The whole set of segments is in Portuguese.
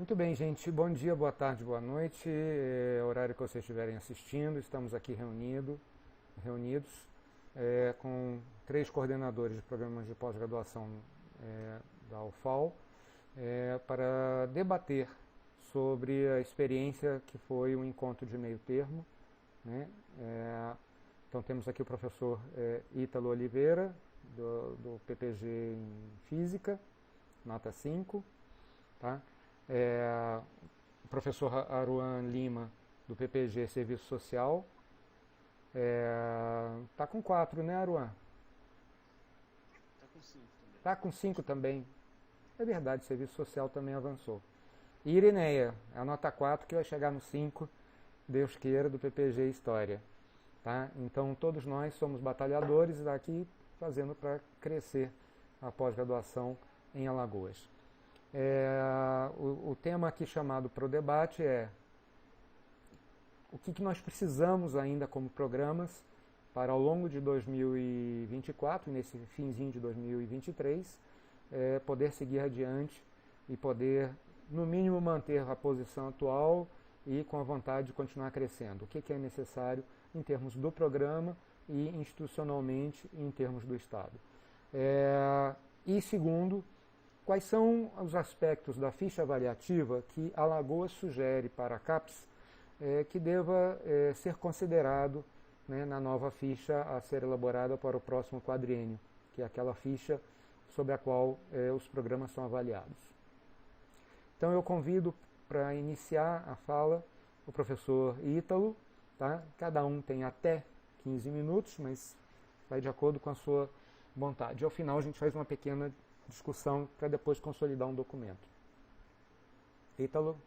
Muito bem, gente. Bom dia, boa tarde, boa noite. Horário que vocês estiverem assistindo, estamos aqui reunidos com três coordenadores de programas de pós-graduação da UFAL para debater sobre a experiência que foi o encontro de meio termo, né? Então temos aqui o professor Ítalo Oliveira, do PPG em Física, nota 5, tá? O professor Aruan Lima, do PPG Serviço Social. Tá com 4, né, Aruan? Tá com 5 também. Tá com 5 também. É verdade, Serviço Social também avançou. E Irineia, a nota 4 que vai chegar no 5, Deus queira, do PPG História. Tá? Então todos nós somos batalhadores aqui fazendo para crescer a pós-graduação em Alagoas. O tema aqui chamado para o debate é o que nós precisamos ainda como programas para ao longo de 2024, nesse finzinho de 2023, poder seguir adiante e poder, no mínimo, manter a posição atual e com a vontade de continuar crescendo. O que é necessário em termos do programa e institucionalmente em termos do Estado. E segundo, quais são os aspectos da ficha avaliativa que Alagoas sugere para a CAPES que deva ser considerado, né, na nova ficha a ser elaborada para o próximo quadriênio, que é aquela ficha sobre a qual os programas são avaliados. Então eu convido para iniciar a fala o professor Ítalo, tá? Cada um tem até 15 minutos, mas vai de acordo com a sua vontade. E ao final a gente faz uma pequena discussão para depois consolidar um documento. Ítalo,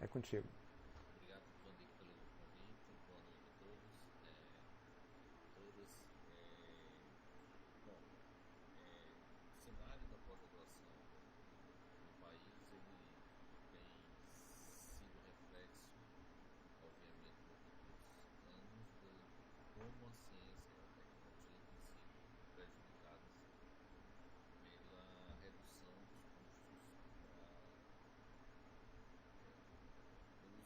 é contigo. Obrigado, Vandir, pelo convite. Boa noite a todos, todas. Bom, o cenário da pós-graduação no país ele tem sido reflexo, obviamente, dos anos de como a ciência e a tecnologia têm sido prejudicadas pela redução dos custos para o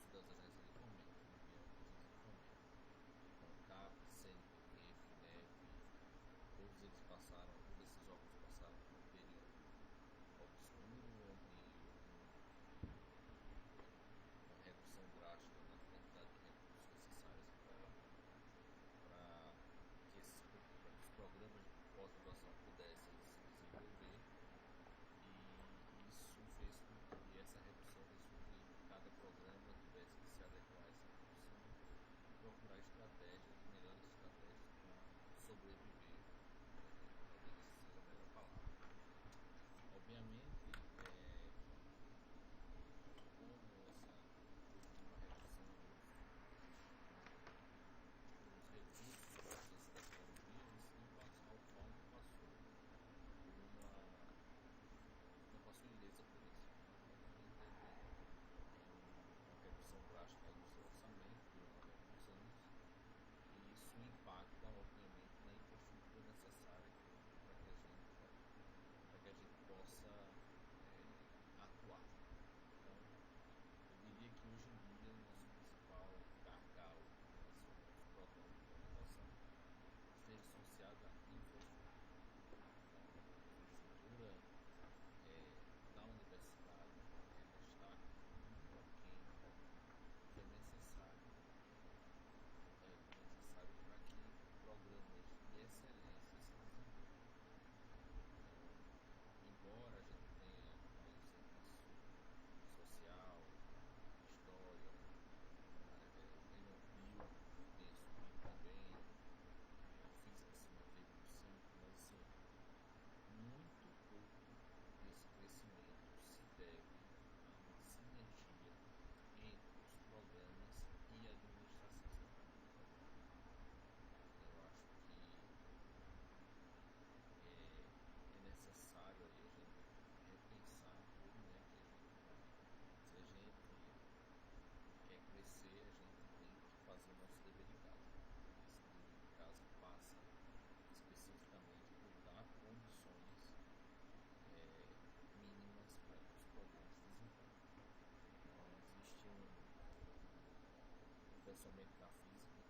especialmente na física,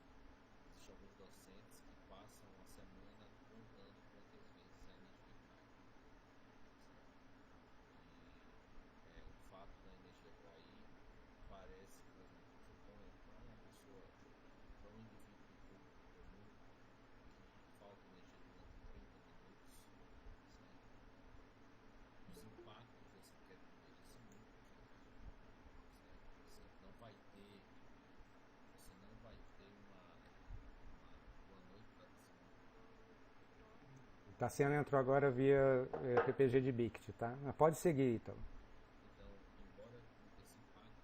existem alguns docentes que passam a semana contando quantas vezes a energia cai. E o fato da energia cair parece, por exemplo, suponha para uma pessoa, para um indivíduo do público comum que falta energia durante 30 minutos, certo? Os impactos dessa queda de energia são muito pequenos, certo? Você não vai ter uma noite da Tassiano entrou agora via PPG de Bict, tá? Mas pode seguir, então. Então, embora esse impacto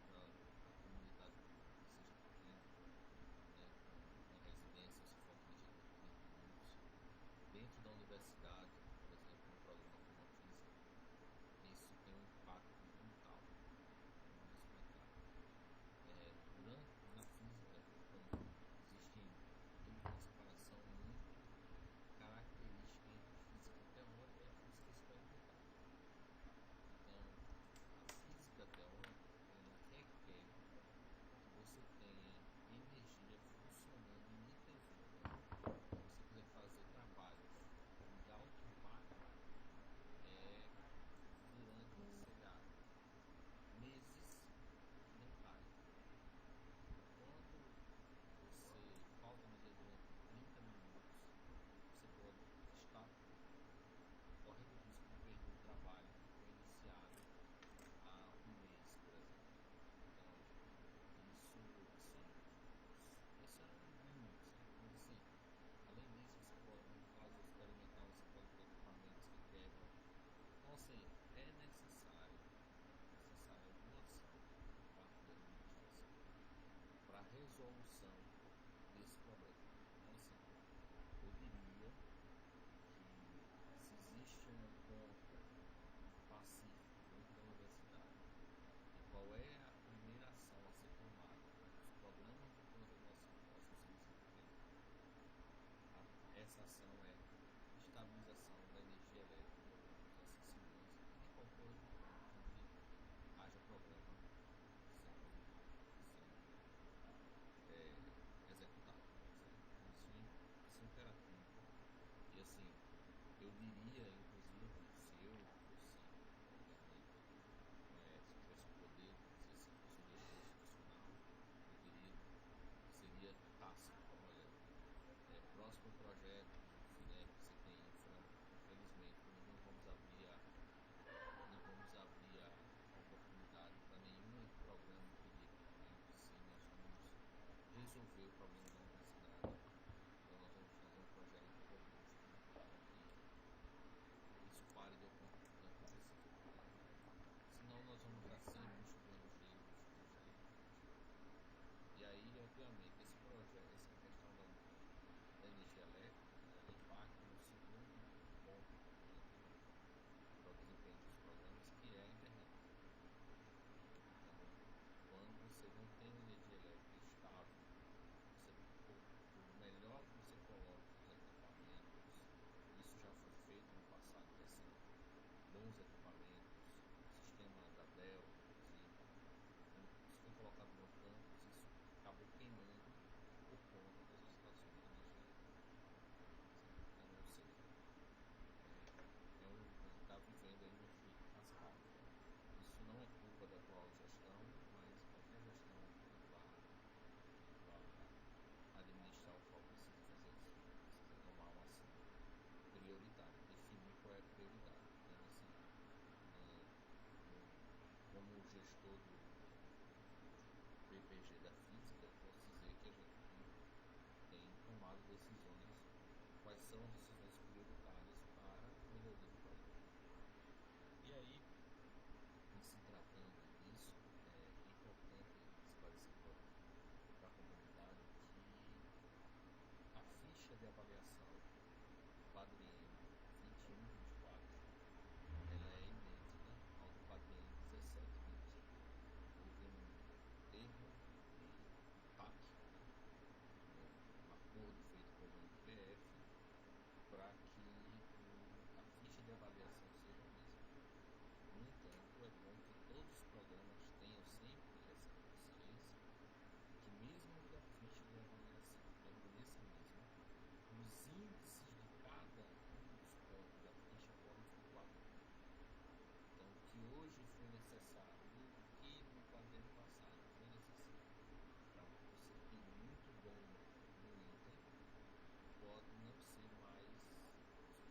para a comunidade pública seja pequeno, né, com uma residência, se for energia de 30 minutos, dentro da universidade, por exemplo, no programa como a física, isso tem um impacto brutal, como explicar. Na física comum, existe uma separação muito característica entre física teórica e física experimental. Então, a física teórica, ela requer que você tenha energia funcionando ininterrupta. Se você quiser fazer trabalhos de alto impacto, durante, sei lá, meses que não cai. Quando você falta energia durante 30 minutos, você pode estar correndo o risco de perder um trabalho que foi iniciado há um mês, por exemplo. Então, isso é um mínimo, certo? Mas assim, além disso, você pode, no caso experimental, você pode ter equipamentos que quebram. Então, assim, é necessária alguma ação por parte da administração para a resolução desse problema. Então, assim, eu diria que se existe um encontro pacífico dentro da universidade, e qual é a primeira ação a ser tomada para que os programas de pós-graduação possam ser desenvolvidos, essa ação é estabilização da energia elétrica nos assentamentos e de qualquer outro ponto onde haja problema sendo executado, certo? Isso é imperativo. E assim, eu diria, inclusive, se eu fosse, obviamente, se eu tivesse o poder, se fosse um diretor institucional, eu diria que seria tácito. Olha, próximo projeto do FINEP, que você tem infelizmente, nós não vamos abrir a oportunidade para nenhum programa de equipamento, sim, nós vamos resolver o problema da universidade. Então nós vamos fazer um projeto robusto para que isso pare de acontecer. Senão nós vamos estar sempre enxugando gelo. E aí, obviamente, esse projeto, essa questão da energia elétrica, ela impacta no segundo ponto importante para o desempenho dos programas, que é a internet. Então, quando você não tem energia elétrica estável, por melhor que você coloque os equipamentos, isso já foi feito no passado recente, bons equipamentos, sistema da Dell, inclusive, isso foi colocado no campus, isso acabou queimando por conta das oscilações de energia elétrica. Então, ou seja, a gente está vivendo aí um efeito cascata. Isso não é culpa da atual gestão, mas qualquer gestão que vá administrar o qual precisa tomar uma ação prioritária, definir qual é a prioridade. Então, assim, como gestor do PPG da física, eu posso dizer que a gente tem tomado decisões, quais são as decisões prioritárias para a melhoria do projeto. E aí, em se tratando disso, é importante esclarecer para a comunidade que a ficha de avaliação do quadriênio 21-24 ela é idêntica ao do quadriênio 17-20. Houve um termo de TAC, né, um acordo feito com o MPF para que a ficha de avaliação seja a mesma. hoje foi necessário, e o que no quadrênio passado foi necessário para você ir muito bom no item, pode não ser mais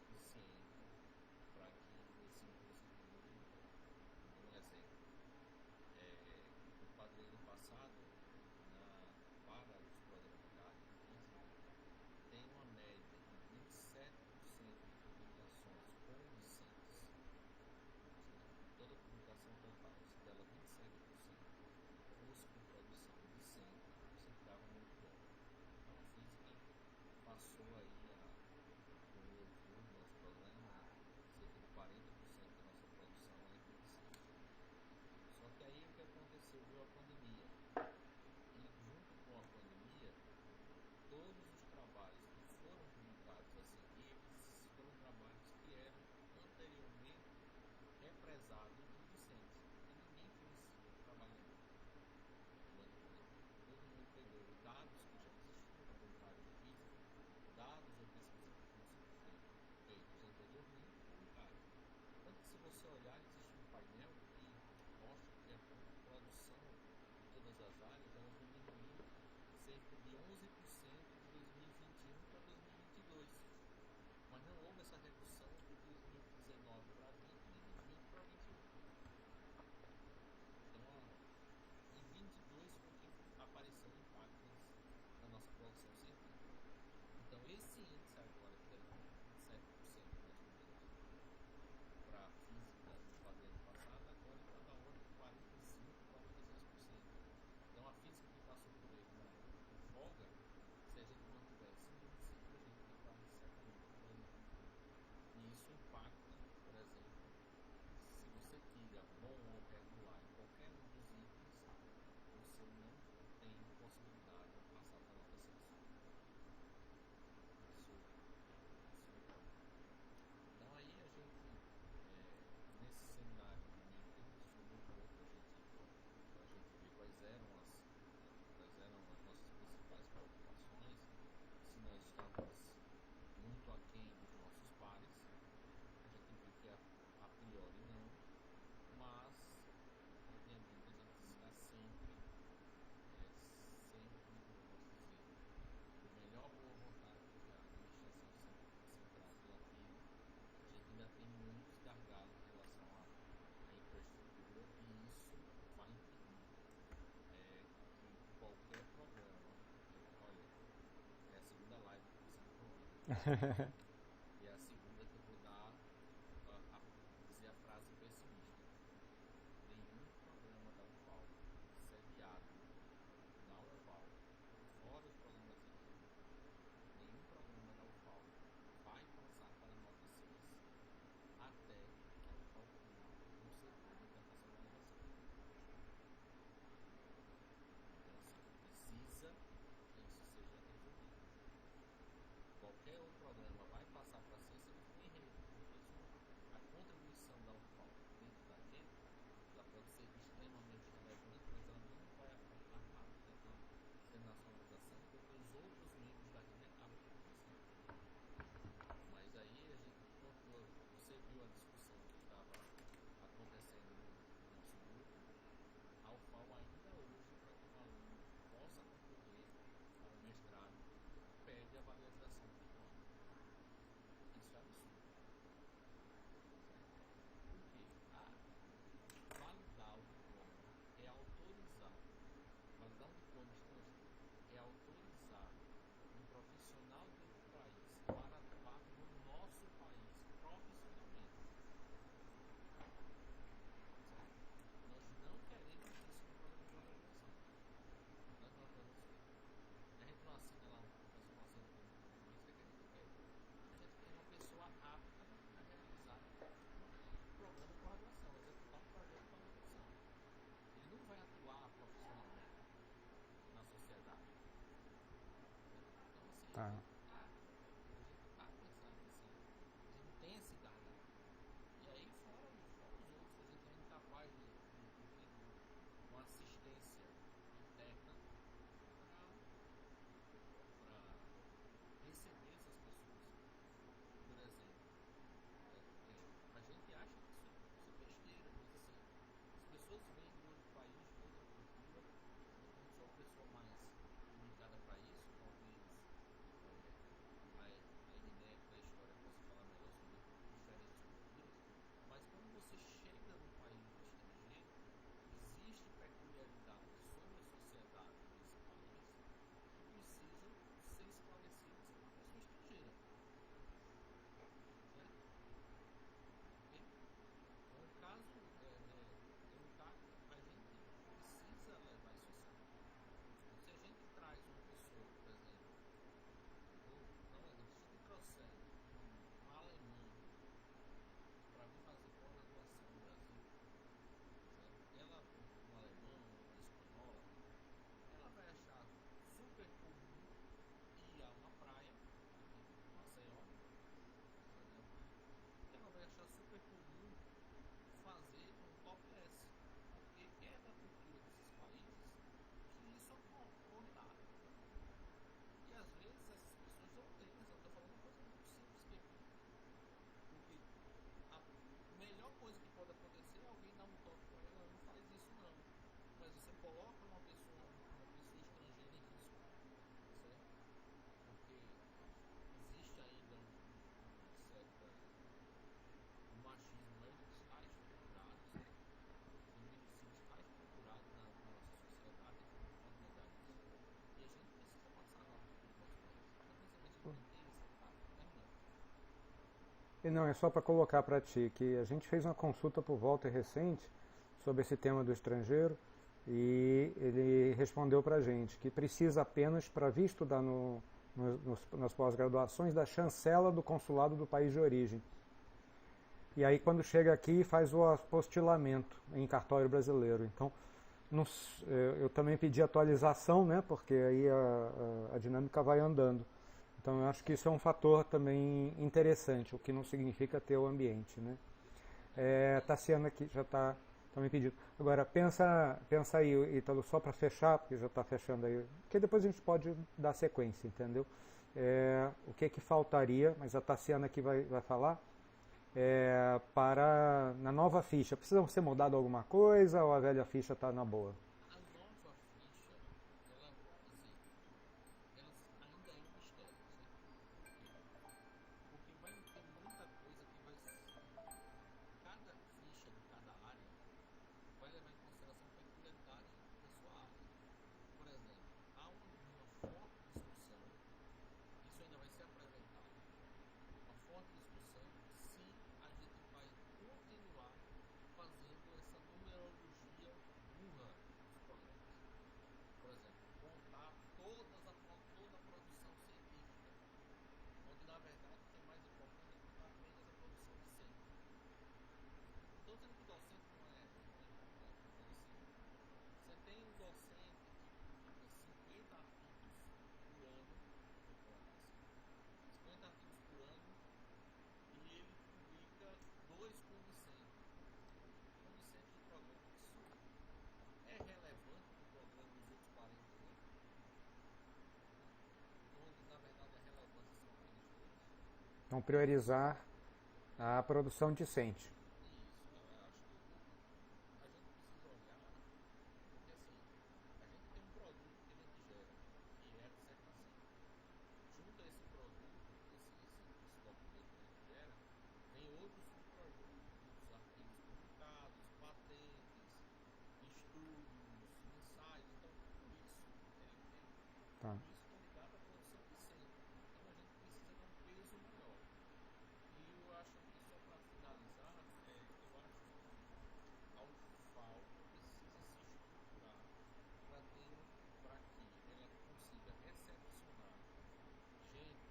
suficiente para que esse item você tenha muito bom. Um exemplo, no quadrênio passado, para os programas da área de física, tem uma média de 27% de publicações com discentes. Toda a publicação total, se dela 27% fosse com produção discente, você ficava muito bom. Então a física passou aí com o nosso programa, cerca de 40% da nossa produção é com discente. Só que aí o que aconteceu? Veio a pandemia. E junto com a pandemia, todos os trabalhos que foram publicados a seguir, eles foram trabalhos que eram anteriormente represados de discentes. E ninguém fez trabalhando durante a pandemia. Todo mundo pegou dados que já existiam na área de física, dados ou pesquisas que tinham sido feitos anteriormente e publicados. Tanto que se você olhar, existe um painel que mostra que a produção de todas as áreas ela diminuiu cerca de 11% de 2021 para 2022. Mas não houve essa redução de 2019 para 20 nem de 20 para 21. Então, em 22 foi que apareceu impactos na nossa produção científica. Então, esse índice agora, que era 27% mais ou menos, para a física no quadrênio passado, agora está na ordem de 45%, 46%. Então a física que passou por ele com folga, se a gente não tivesse um município, a gente ia estar certamente falando. E isso impacta, por exemplo, se você tira bom ou regular em qualquer um dos itens, você não tem possibilidade de passar para a nota 6. Isso importa. Então aí a gente, nesse seminário de meio termo, isso foi muito bom para a gente ver quais eram as nossas principais preocupações, se nós estamos muito aquém dos nossos pares. A gente viu que a priori não, mas obviamente a gente está sempre, como eu posso dizer, por melhor boa vontade que a administração central ela teve, a gente ainda tem muitos gargalos em relação à infraestrutura, e isso vai impedir que qualquer programa, olha, é a segunda live que você me convida, e é a segunda que eu vou dar, dizer a frase pessimista. Nenhum programa da UFAL sediado na UFAL, fora os programas externos, nenhum programa da UFAL vai passar para a nota 6 até que a UFAL cumpra um setor de internacionalização. Então, assim, precisa que isso seja resolvido. Qualquer outro programa vai passar para a ciência de fim em rede, porque a contribuição da UFAL dentro da rede, ela pode ser extremamente relevante, mas ela não vai afetar a internacionalização, porque os outros membros da rede acabam contribuindo. Mas aí a gente, você viu a discussão que estava acontecendo no nosso grupo, a UFAL ainda hoje, para que um aluno possa concorrer ao mestrado, pede a validação do diploma. Isso é absurdo. Por quê? Validar o diploma é autorizar, validar um diploma estrangeiro é autorizar um profissional de outro país para atuar no nosso país profissionalmente. Certo? Nós não queremos isso no programa de pós-graduação. A gente não assina lá, a pessoa não assina com isso que a gente quer. A gente quer uma pessoa apta a realizar o programa de pós-graduação, executar um projeto de pós-graduação. Ele não vai atuar profissionalmente na sociedade. Então, assim, a gente está pensando assim, a gente tem esse gargalo. E aí, fora os outros, a gente é incapaz de ter uma assistência interna para receber essas pessoas. Por exemplo, a gente acha que isso é besteira, mas assim, E não, é só para colocar para ti que a gente fez uma consulta por Walter recente sobre esse tema do estrangeiro e ele respondeu para a gente que precisa apenas, para vir estudar nas pós-graduações, da chancela do consulado do país de origem. E aí quando chega aqui faz o apostilamento em cartório brasileiro. Então, eu também pedi atualização, né, porque aí a dinâmica vai andando. Então eu acho que isso é um fator também interessante, o que não significa ter o ambiente, né. Tassiana aqui já está também pedindo. Agora pensa aí, Ítalo, só para fechar, porque já está fechando aí, porque depois a gente pode dar sequência, entendeu? O que faltaria, mas a Tassiana aqui vai falar, para na nova ficha. Precisa ser mudado alguma coisa ou a velha ficha está na boa? A nova ficha, ela, assim, ela ainda é um mistério, certo? Porque vai ter muita coisa que vai. Cada ficha de cada área vai levar em consideração peculiaridades da sua área. Por exemplo, há uma forte discussão, isso ainda vai ser apresentado, uma forte discussão se a gente vai continuar fazendo essa numerologia burra dos programas. Por exemplo, contar toda a produção científica, onde na verdade o que é mais importante é contar apenas a produção de 100. Não estou dizendo que o docente não é importante, mas assim, você tem um docente que publica 50 artigos por ano, assim, 50 artigos por ano, e ele publica 2 condicentes de programa. Isso é relevante para o programa dos outros 48, onde na verdade a relevância são apenas 2? Então priorizar a produção decente. Isso, eu acho que a gente precisa olhar, porque assim, a gente tem um produto que a gente gera, que é a dissertação. Junto a esse produto, esse documento que a gente gera, vem outros subprodutos, artigos publicados, patentes, estudos, ensaios. Então, tudo isso, Tá. tudo isso está ligado à produção de centro. Então, a gente precisa dar um peso maior. E eu acho que, só para finalizar, eu acho que a UFAL precisa se estruturar para que ela consiga recepcionar gente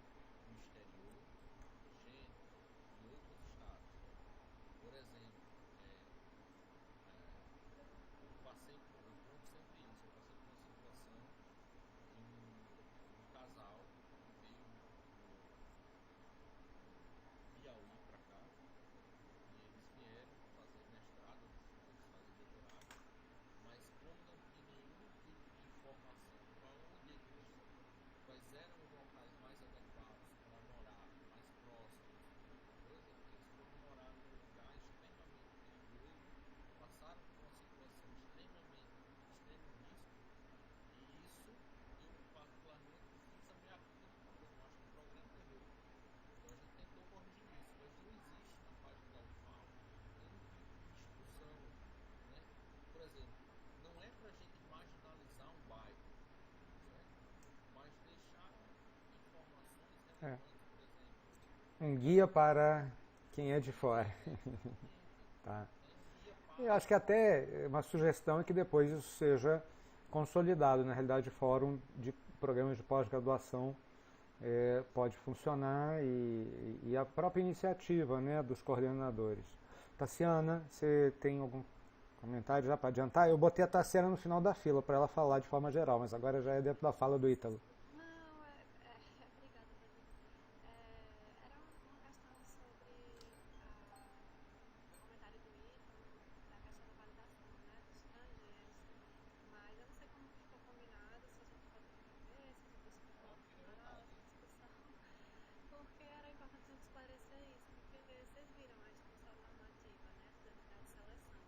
do exterior, gente de outros estados. Por exemplo, eu conto sempre isso, eu passei por uma situação de um casal que veio do Piauí para cá, e eles vieram fazer mestrado, eles fazem doutorado, mas como não tinha nenhum tipo de informação para onde quais eram os locais mais adequados para morar, mais próximos, coisa, eles foram morar num lugar extremamente perigoso, passaram por uma situação extremamente de extremo risco, e isso eu particularmente fiz a minha culpa do programa. Eu acho que o programa errou. Então a gente tentou corrigir isso, mas não existe na página da UFAL nenhum tipo de instrução, né? Por exemplo, não é para a gente marginalizar um bairro, certo? Mas deixar informações É. relevantes, por exemplo. Um guia para quem é de fora. Exatamente. Tá. Né? Um guia Eu para. acho que até uma sugestão é que depois isso seja consolidado. Na realidade, fórum de programas de pós-graduação pode funcionar e a própria iniciativa, né, dos coordenadores. Tassiana, você tem algum comentário já para adiantar? Eu botei a Tassiana no final da fila para ela falar de forma geral, mas agora já é dentro da fala do Ítalo. Não, obrigada, David. Era uma questão sobre o comentário do Ítalo, da questão da validação, né, dos estrangeiros. Mas eu não sei como ficou combinado, se a gente pode rever, se depois ficou ao Pode ficar à final vontade. da discussão, porque era importante a gente esclarecer isso, porque vocês viram a instrução normativa, né, das unidades de seleção.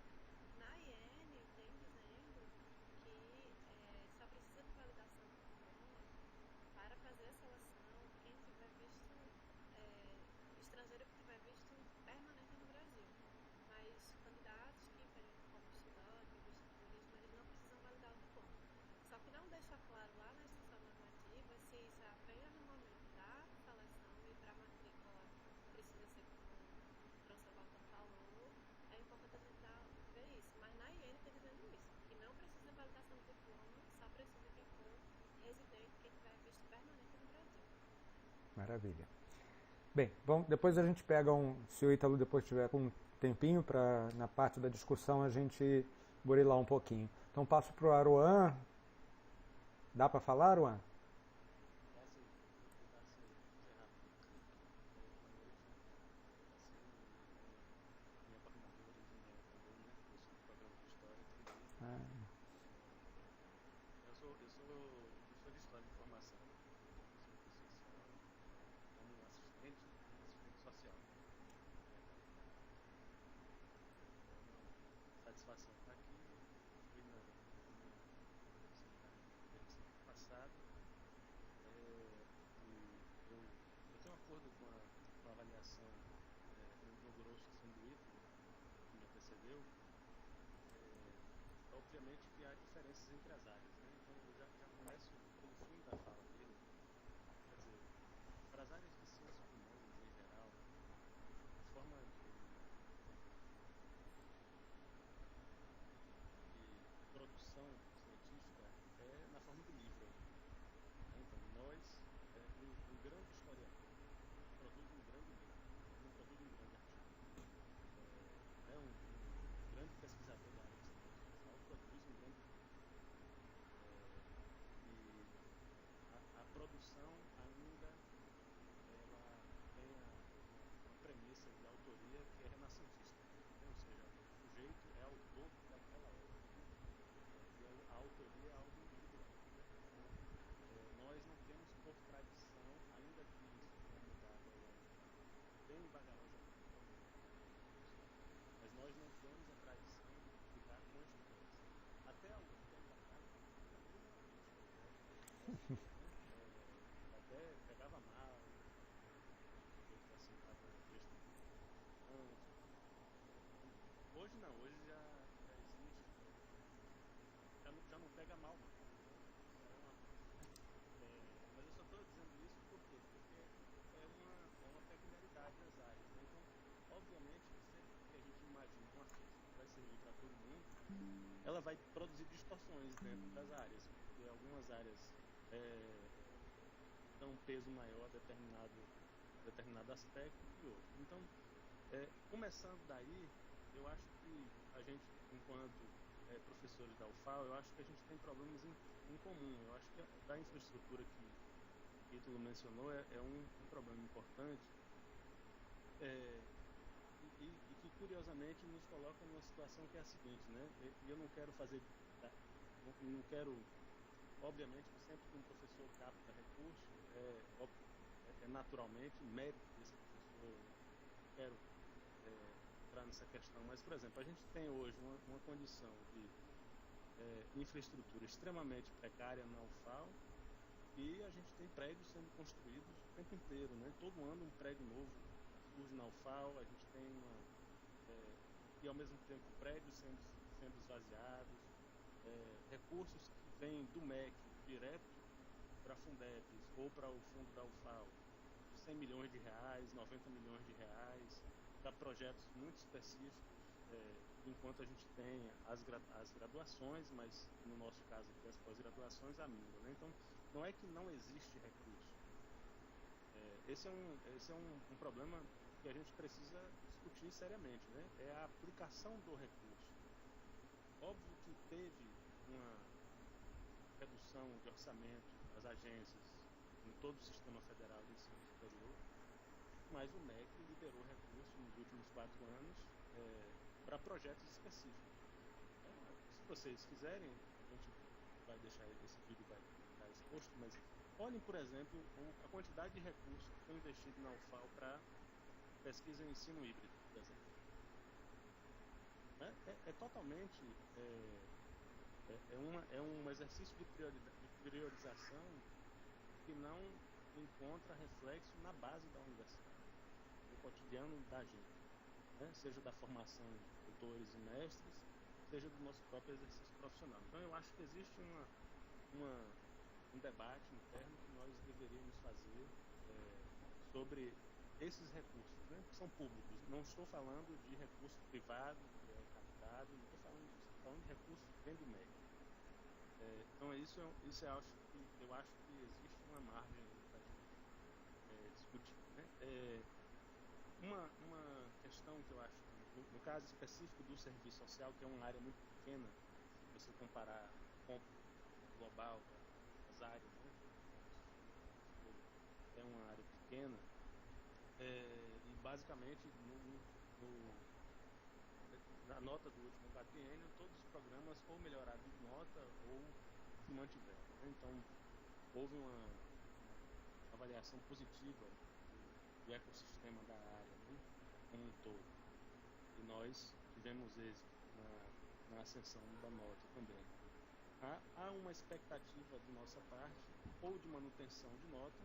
Na IN tem dizendo que só precisa de validação do diploma residente, quem tiver visto permanente no Brasil. Maravilha. Bem, bom, depois a gente pega se o Ítalo depois tiver com um tempinho para na parte da discussão a gente burilar um pouquinho. Então passo para o Aruan. Dá para falar, Aruan? Assim, vou tentar ser rápido. Boa noite. Assim, minha coordenadora, Ismael, também, né? Professor do programa de História, tudo bem. Eu sou professor de História de formação, tanto em serviço social como assistente social. É uma satisfação estar aqui. Fui no seminário de Recife passado. Eu tenho um acordo com a avaliação no grosso assim, do Ítalo, que me antecedeu. Obviamente que há diferenças entre as áreas, né? Então eu já começo pelo fim da fala dele. Quer dizer, para as áreas de ciências humanas em geral, a forma de produção científica é na forma de livro ainda. Então nós, um grande historiador produz um grande livro, não produz um grande artigo. Um grande pesquisador da área de ciência social produz um grande livro. E a produção ainda ela tem uma premissa de autoria que é renascentista, né? Ou seja, o sujeito é autor daquela obra, né? E a autoria é algo individual. Então, nós não temos por tradição, ainda que isso tenha mudado ao longo bem vagarosamente ao longo do curso, mas nós não temos a tradição de publicar com estudantes. Até algum tempo atrás, eu fui uma crítica até, né? Até pegava mal, o sujeito assinava texto de estudante. Hoje não, hoje já existe, já não pega mal mais, né? Já é uma, mas eu só estou dizendo isso por quê? Porque é uma peculiaridade das áreas, né? Então, obviamente que sempre que a gente imagina uma ciência que vai servir para todo mundo, ela vai produzir distorções dentro das áreas, porque algumas áreas dão um peso maior a determinado aspecto que outro. Então, começando daí, eu acho que a gente, enquanto professores da UFAL, eu acho que a gente tem problemas em comum. Eu acho que da infraestrutura que Ítalo mencionou é um problema importante e que, curiosamente, nos coloca numa situação que é a seguinte, né? E eu não quero não quero, obviamente, que sempre que um professor capta recurso, naturalmente mérito desse professor. Não quero entrar nessa questão, mas, por exemplo, a gente tem hoje uma condição de infraestrutura extremamente precária na UFAL e a gente tem prédios sendo construídos o tempo inteiro, né? Todo ano um prédio novo surge na UFAL, a gente tem e ao mesmo tempo prédios sendo esvaziados, recursos que vêm do MEC direto para a Fundebs ou para o fundo da UFAL, 100 milhões de reais, 90 milhões de reais, para projetos muito específicos, enquanto a gente tem as graduações, mas no nosso caso aqui as pós-graduações, a míngua, né? Então, não é que não existe recurso. Esse é um problema que a gente precisa discutir seriamente, né? É a aplicação do recurso. Óbvio que teve uma redução de orçamento das agências em todo o sistema federal de ensino superior, mas o MEC liberou recursos nos últimos 4 anos para projetos específicos. Se vocês quiserem, a gente vai deixar esse vídeo vai ficar exposto, mas olhem, por exemplo, a quantidade de recursos que foi investido na UFAL para pesquisa em ensino híbrido, por exemplo. É totalmente um exercício de priorização que não encontra reflexo na base da universidade, no cotidiano da gente, né? Seja da formação de doutores e mestres, seja do nosso próprio exercício profissional. Então eu acho que existe um debate interno que nós deveríamos fazer sobre esses recursos, né, que são públicos. Não estou falando de recurso privado, que é captado, não estou falando disso. Estou falando de recursos que vêm do MEC. Então isso eu acho que existe uma margem para a gente discutir, né? Uma questão que eu acho que, no caso específico do serviço social, que é uma área muito pequena, se você comparar com o global das áreas, né? É uma área pequena, e basicamente na nota do último quadriênio, todos os programas ou melhoraram de nota ou se mantiveram, né? Então houve uma avaliação positiva do ecossistema da área, né, como um todo. E nós tivemos êxito na ascensão da nota também. Há uma expectativa de nossa parte, ou de manutenção de nota,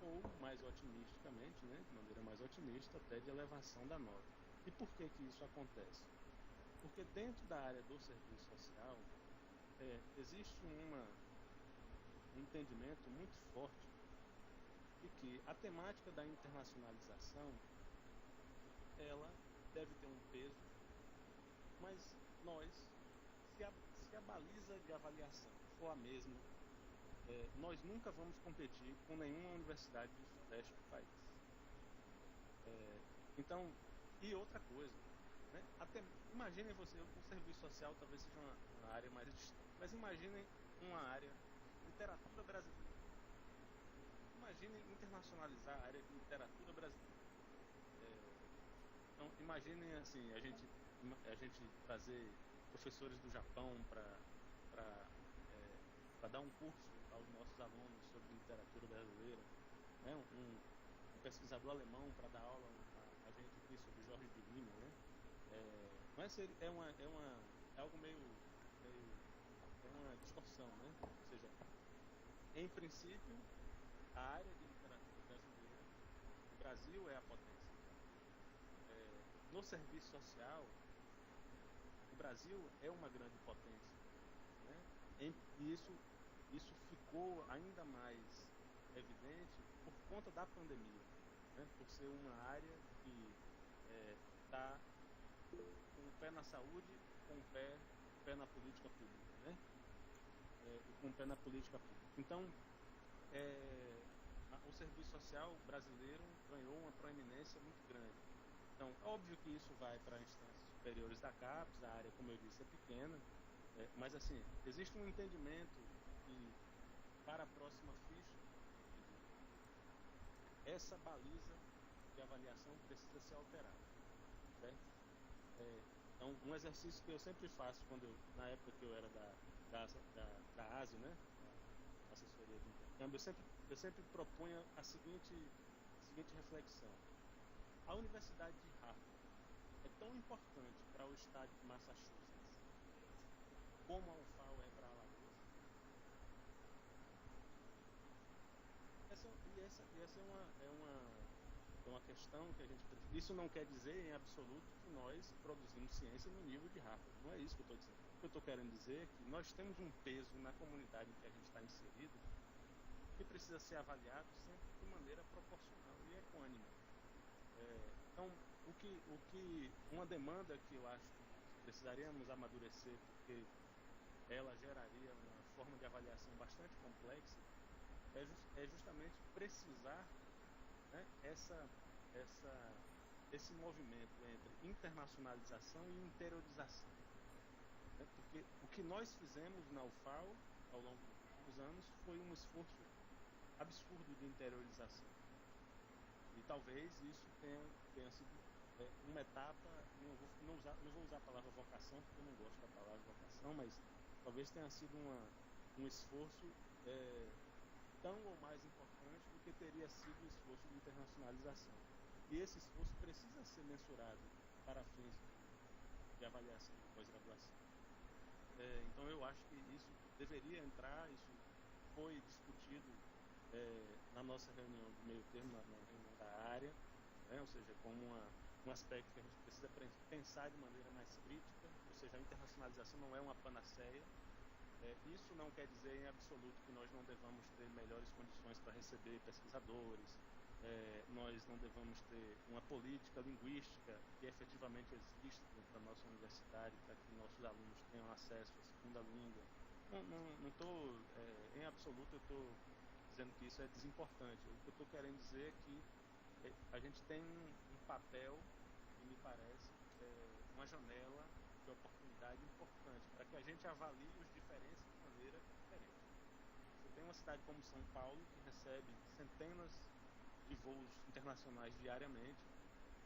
ou, mais otimisticamente, né, de maneira mais otimista, até de elevação da nota. E por que isso acontece? Porque dentro da área do serviço social, existe um entendimento muito forte de que a temática da internacionalização ela deve ter um peso, mas nós, se a baliza de avaliação for a mesma, nós nunca vamos competir com nenhuma universidade do sudeste do país. Então, e outra coisa, né? Imaginem você, o serviço social talvez seja uma área mais distante, mas imaginem uma área literatura brasileira. Imaginem internacionalizar a área de literatura brasileira. Então, imaginem assim, a gente trazer professores do Japão para dar um curso aos nossos alunos sobre literatura brasileira, né? Um pesquisador alemão para dar aula a gente aqui sobre Jorge de Lima, né? É algo meio é uma distorção, né? Ou seja, em princípio, a área de literatura brasileira, o Brasil é a potência. No serviço social, o Brasil é uma grande potência, né? E isso ficou ainda mais evidente por conta da pandemia, né? Por ser uma área que está com o pé na saúde, com o pé na política pública, né? E com o pé na política pública. Então, o serviço social brasileiro ganhou uma proeminência muito grande. Então, óbvio que isso vai para instâncias superiores da CAPES, a área, como eu disse, é pequena, mas assim, existe um entendimento que para a próxima ficha, essa baliza de avaliação precisa ser alterada, certo? Então, um exercício que eu sempre faço na época que eu era da ASIO, né, a assessoria de intercâmbio, eu sempre propunha a seguinte reflexão. A Universidade de Harvard é tão importante para o estado de Massachusetts como a UFAL é para Alagoas? Essa é uma questão que a gente precisa. Isso não quer dizer em absoluto que nós produzimos ciência no nível de Harvard. Não é isso que eu estou dizendo. O que eu estou querendo dizer é que nós temos um peso na comunidade em que a gente está inserido que precisa ser avaliado sempre de maneira proporcional e equânime. Então, uma demanda que eu acho que precisaríamos amadurecer, porque ela geraria uma forma de avaliação bastante complexa, é justamente precisar, né, esse movimento entre internacionalização e interiorização. Né? Porque o que nós fizemos na UFAL ao longo dos últimos anos foi um esforço absurdo de interiorização. E talvez isso tenha sido uma etapa, não vou usar a palavra vocação, porque eu não gosto da palavra vocação, mas talvez tenha sido um esforço tão ou mais importante do que teria sido o esforço de internacionalização. E esse esforço precisa ser mensurado para fins de avaliação de pós-graduação. Então eu acho que isso deveria entrar, isso foi discutido na nossa reunião de meio termo, na reunião da área, né? Ou seja, como um aspecto que a gente precisa pensar de maneira mais crítica, ou seja, a internacionalização não é uma panaceia. Isso não quer dizer em absoluto que nós não devamos ter melhores condições para receber pesquisadores, nós não devamos ter uma política linguística que efetivamente exista dentro da nossa universidade para que nossos alunos tenham acesso à segunda língua, não tô, em absoluto, eu estou dizendo que isso é desimportante. O que eu estou querendo dizer é que a gente tem um papel, que me parece, uma janela de oportunidade importante para que a gente avalie os diferentes de maneira diferente. Você tem uma cidade como São Paulo, que recebe centenas de voos internacionais diariamente,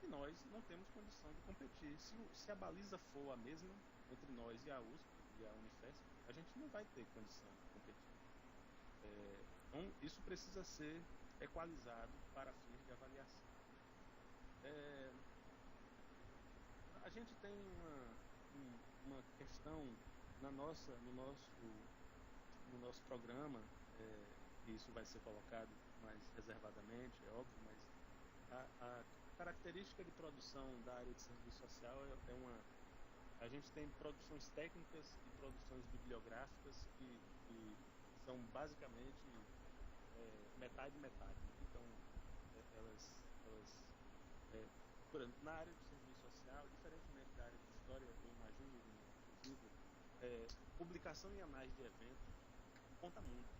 e nós não temos condição de competir. Se a baliza for a mesma entre nós e a USP e a Unifesp, a gente não vai ter condição de competir. Então, isso precisa ser equalizado para fins de avaliação. A gente tem uma questão no nosso programa, e isso vai ser colocado mais reservadamente, é óbvio, mas a característica de produção da área de serviço social a gente tem produções técnicas e produções bibliográficas que são basicamente metade. Né? Então, por exemplo, na área de serviço social, diferentemente da área de história, eu imagino, inclusive, publicação em anais de eventos conta muito.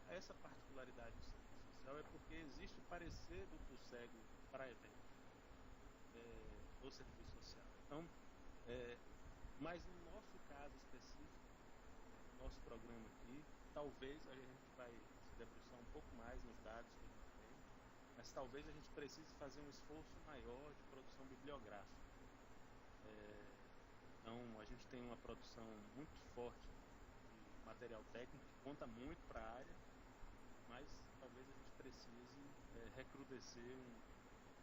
Essa particularidade do serviço social é porque existe parecer do PUSEG para eventos do serviço social. Então, mas no nosso caso específico, no nosso programa aqui, talvez a gente vai se debruçar um pouco mais nos dados que a gente tem, mas talvez a gente precise fazer um esforço maior de produção bibliográfica. Então, a gente tem uma produção muito forte de material técnico, que conta muito para a área, mas talvez a gente precise recrudescer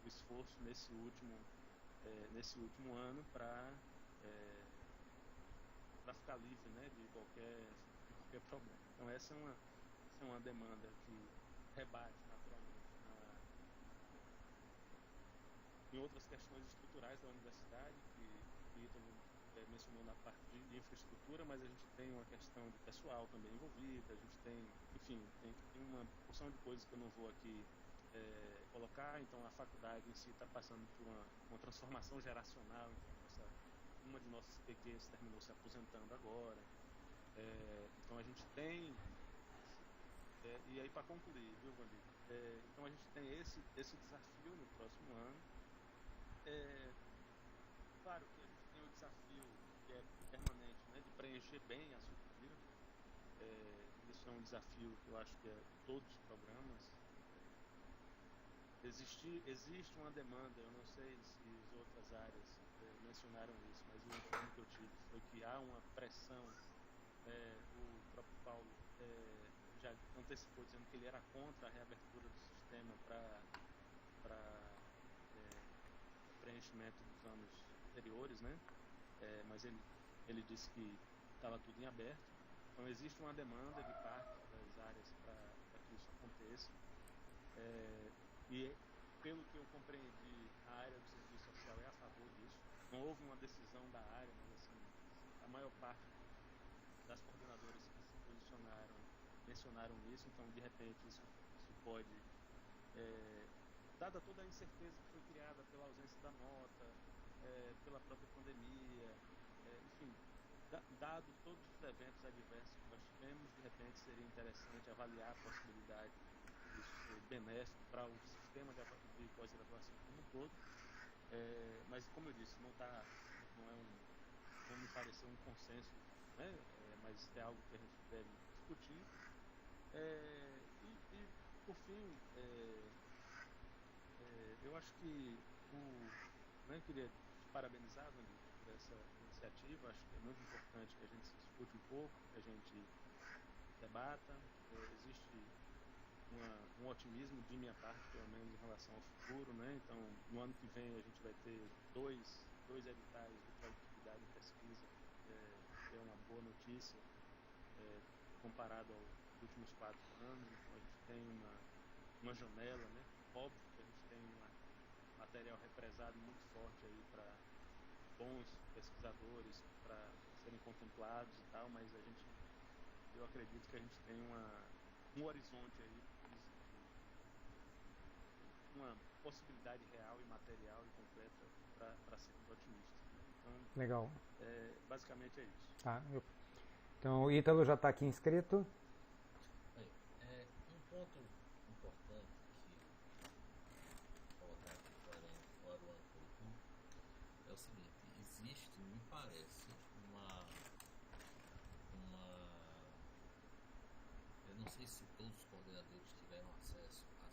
o esforço nesse último ano para ficar livre, né, de qualquer problema. Então, essa é uma demanda que rebate naturalmente em outras questões estruturais da universidade, que o Ítalo mencionou na parte de infraestrutura, mas a gente tem uma questão de pessoal também envolvida, a gente tem, enfim, tem uma porção de coisas que eu não vou aqui colocar. Então, a faculdade em si está passando por uma transformação geracional. Então, uma de nossas PQs terminou se aposentando agora. Então, a gente tem... e aí, para concluir, viu, Valdir? Então, a gente tem esse desafio no próximo ano. Claro que a gente tem o desafio que é permanente, né, de preencher bem a Sucupira. Isso é um desafio que eu acho que é de todos os programas. Existe uma demanda, eu não sei se as outras áreas mencionaram isso, mas o informe que eu tive foi que há uma pressão. O próprio Paulo já antecipou dizendo que ele era contra a reabertura do sistema para preenchimento dos anos anteriores, né? Mas ele disse que estava tudo em aberto. Então, existe uma demanda de parte das áreas para que isso aconteça. E, pelo que eu compreendi, a área do serviço social é a favor disso. Não houve uma decisão da área, mas assim, a maior parte das coordenadoras que se posicionaram mencionaram isso. Então, de repente, isso pode, dada toda a incerteza que foi criada pela ausência da nota, pela própria pandemia, enfim, dado todos os eventos adversos que nós tivemos, de repente seria interessante avaliar a possibilidade disso ser benéfico para o sistema de pós-graduação como um todo. Mas, como eu disse, não me pareceu um consenso, né? Mas é algo que a gente deve discutir. E por fim, eu acho que eu queria te parabenizar, Vandir, por essa iniciativa. Acho que é muito importante que a gente se discute um pouco, que a gente debata. Existe um otimismo de minha parte, pelo menos em relação ao futuro, né? Então, no ano que vem a gente vai ter dois editais de produtividade e pesquisa, que é uma boa notícia, comparado aos últimos 4 anos. Então, a gente tem uma janela, né? Óbvio que a gente tem um material represado muito forte aí para bons pesquisadores, para serem contemplados e tal, mas eu acredito que a gente tem um horizonte aí, uma possibilidade real e material e completa para sermos otimistas. Então, Legal. basicamente é isso. Tá? Então o Ítalo já está aqui inscrito. Bem, um ponto importante que colocar aqui que o Aruan colocou é o seguinte: existe, me parece, eu não sei se todos os coordenadores tiveram acesso a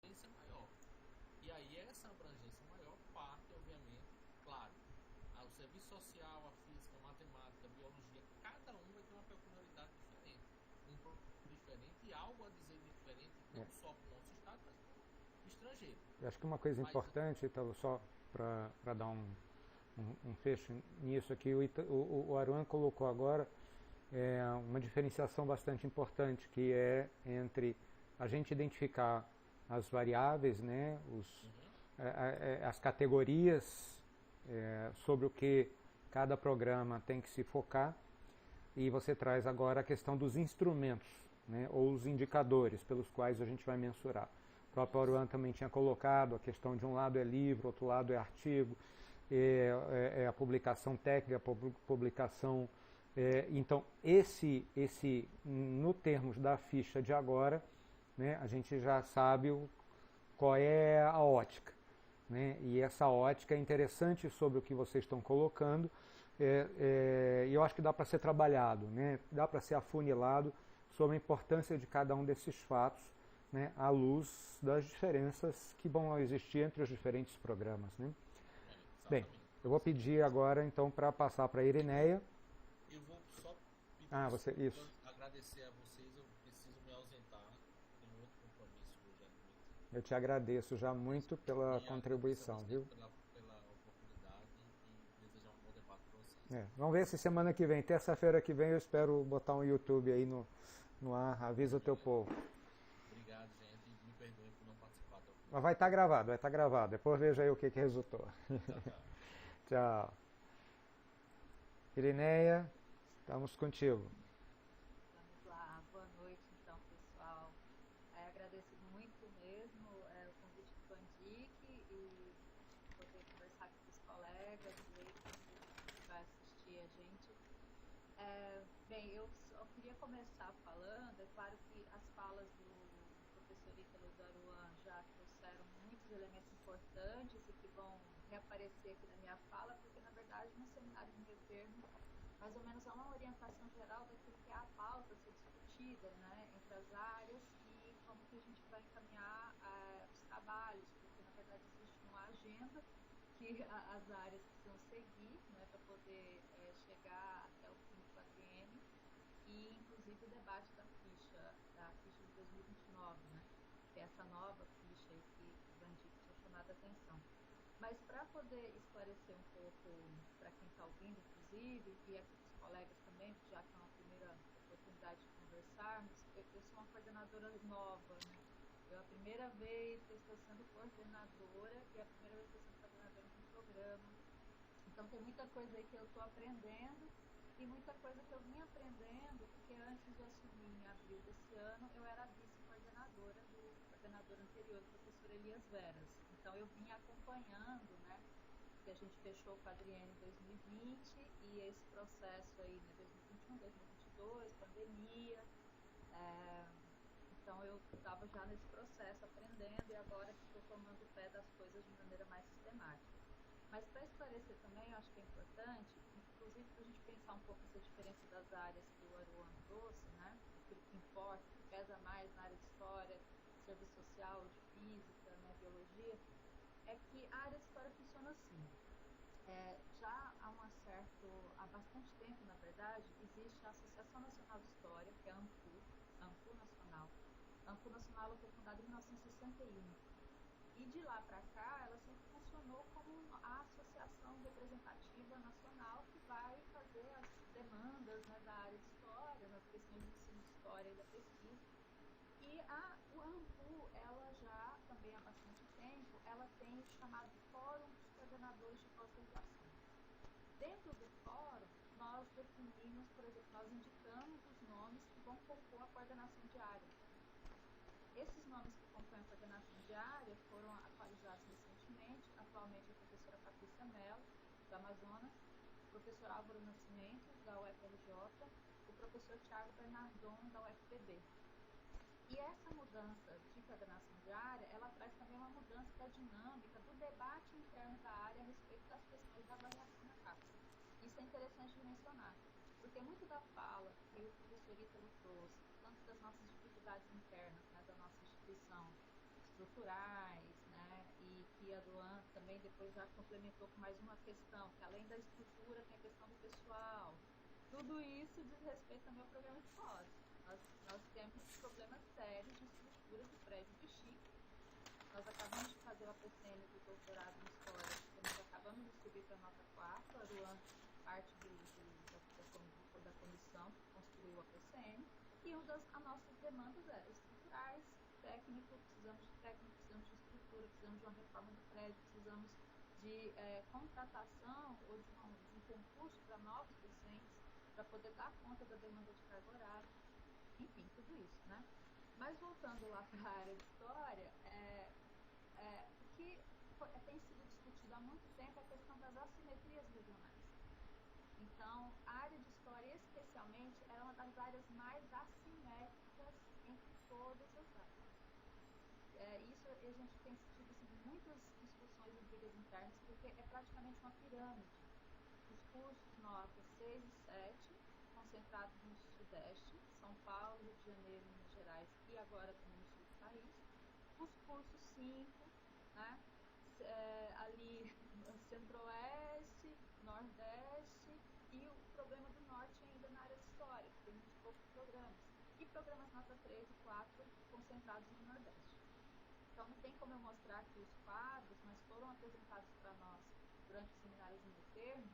abrangência maior. E aí essa abrangência maior parte, obviamente, claro, o serviço social, a física, a matemática, a biologia, cada um vai ter uma peculiaridade diferente, um produto diferente e algo a dizer diferente, não só para o nosso estado, mas para o estrangeiro. Eu acho que uma coisa importante, Ítalo, só para dar um fecho nisso aqui, o Aruan colocou agora uma diferenciação bastante importante, que é entre a gente identificar as variáveis, né, as categorias sobre o que cada programa tem que se focar, e você traz agora a questão dos instrumentos, né, ou os indicadores pelos quais a gente vai mensurar. O próprio Aruan também tinha colocado a questão de um lado é livro, outro lado é artigo, a publicação técnica, a publicação... então, no termos da ficha de agora, né, a gente já sabe qual é a ótica. né? E essa ótica é interessante sobre o que vocês estão colocando, e eu acho que dá para ser trabalhado, né? Dá para ser afunilado sobre a importância de cada um desses fatos, né? À luz das diferenças que vão existir entre os diferentes programas, né? Bem, Exatamente. eu vou pedir agora então para passar para a Irineia. Eu vou só pedir Isso. agradecer a vocês, eu preciso me ausentar, tenho outro compromisso hoje à noite. Eu te agradeço já muito pela E contribuição, agradeço a viu? vocês pela oportunidade e desejar um bom debate para vocês. Vamos ver se semana que vem, terça-feira que vem, eu espero botar um YouTube aí no ar, avisa o teu povo. Obrigado, gente, e me perdoem por não participar até o final. Mas vai estar gravado, depois veja aí o que resultou. Tchau, tchau. Tchau. Irineia, estamos contigo. Vamos lá, boa noite então, pessoal. Agradeço muito mesmo o convite do Pandic e poder conversar com os colegas e aí com o público que vai assistir a gente. Bem, eu só queria começar falando, é claro que as falas do professor Ítalo Daruan já trouxeram muitos elementos importantes e que vão reaparecer aqui na minha fala, porque na verdade no seminário de meio termo mais ou menos há uma orientação geral daquilo que é a pauta a ser discutida, né, entre as áreas e como que a gente vai encaminhar os trabalhos, porque na verdade existe uma agenda que as áreas precisam seguir, né, para poder chegar até o fim do quadriênio e inclusive o debate da ficha de 2029, né, que é essa nova ficha aí que o Bandic tinha chamado a atenção. Mas para poder esclarecer um pouco para quem está ouvindo, inclusive, e aqui para os colegas também, já que é uma primeira oportunidade de conversarmos, eu sou uma coordenadora nova, né? Eu a primeira vez que eu estou sendo coordenadora e a primeira vez que eu estou sendo coordenadora de um programa. Então tem muita coisa aí que eu estou aprendendo e muita coisa que eu vim aprendendo, porque antes de assumir em abril desse ano, eu era vice-coordenadora do coordenador anterior, o professor Elias Veras. Então eu vim acompanhando, né, que a gente fechou o quadriênio em 2020 e esse processo aí, né, 2021, 2022, pandemia, então eu estava já nesse processo aprendendo e agora que estou tomando o pé das coisas de maneira mais sistemática. Mas para esclarecer também, eu acho que é importante, inclusive para a gente pensar um pouco essa diferença das áreas que o Aruan trouxe, né? Aquilo que importa, que pesa mais na área de história, serviço social, de física, né, biologia, é que a área de história funciona assim. Já há bastante tempo, na verdade, existe a Associação Nacional de História, que é a ANPU Nacional. A ANPU Nacional foi fundada em 1961. E de lá para cá, ela sempre funcionou como a associação representativa nacional que vai fazer as demandas, né, da área de história, nas questões de ensino de história e da pesquisa. E o ANPU, ela já, também há bastante tempo, ela tem o chamado Fórum dos Coordenadores de Pós-Graduação. Dentro do fórum, nós definimos, por exemplo, nós indicamos os nomes que vão compor a coordenação diária. Esses nomes que compõem a coordenação diária foram atualizados recentemente. Atualmente, a professora Patrícia Mello, do Amazonas, o professor Álvaro Nascimento, da UFRJ, o professor Thiago Bernardon, da UFPB. E essa mudança de coordenação diária, ela traz também uma mudança da dinâmica do debate interno da área a respeito das questões da avaliação da CAPES. Isso é interessante de mencionar, porque muito da fala que o professor Ítalo trouxe, tanto das nossas dificuldades internas, né, da nossa instituição, estruturais, né, e que a Duan também depois já complementou com mais uma questão, que além da estrutura tem a questão do pessoal. Tudo isso diz respeito também ao programa de pós. Nós temos problemas sérios de estrutura de prédio de Chico. Nós acabamos de fazer o APCM do doutorado em História, porque nós acabamos de subir para a nota 4, a Duan, parte da comissão que construiu a APCM, e uma das nossas demandas é estruturais, técnico, precisamos de técnico, precisamos de estrutura, precisamos de uma reforma do prédio, precisamos de contratação ou de um concurso para novos docentes, para poder dar conta da demanda de carga horária. Enfim, tudo isso, né? Mas voltando lá para a área de história, o que tem sido discutido há muito tempo é a questão das assimetrias regionais. Então, a área de história, especialmente, é uma das áreas mais assimétricas entre todas as áreas. Isso a gente tem tido assim, muitas discussões e internos, porque é praticamente uma pirâmide. Os cursos nota 6 e 7, concentrados no Sudeste, São Paulo, Rio de Janeiro, Minas Gerais e agora também no Sul do país. Os cursos 5, né, ali Centro-Oeste, Nordeste e o problema do Norte ainda na área de História, que tem muitos poucos programas. E programas nota 3 e 4 concentrados no Nordeste. Então não tem como eu mostrar aqui os quadros, mas foram apresentados para nós durante os seminários no meio termo,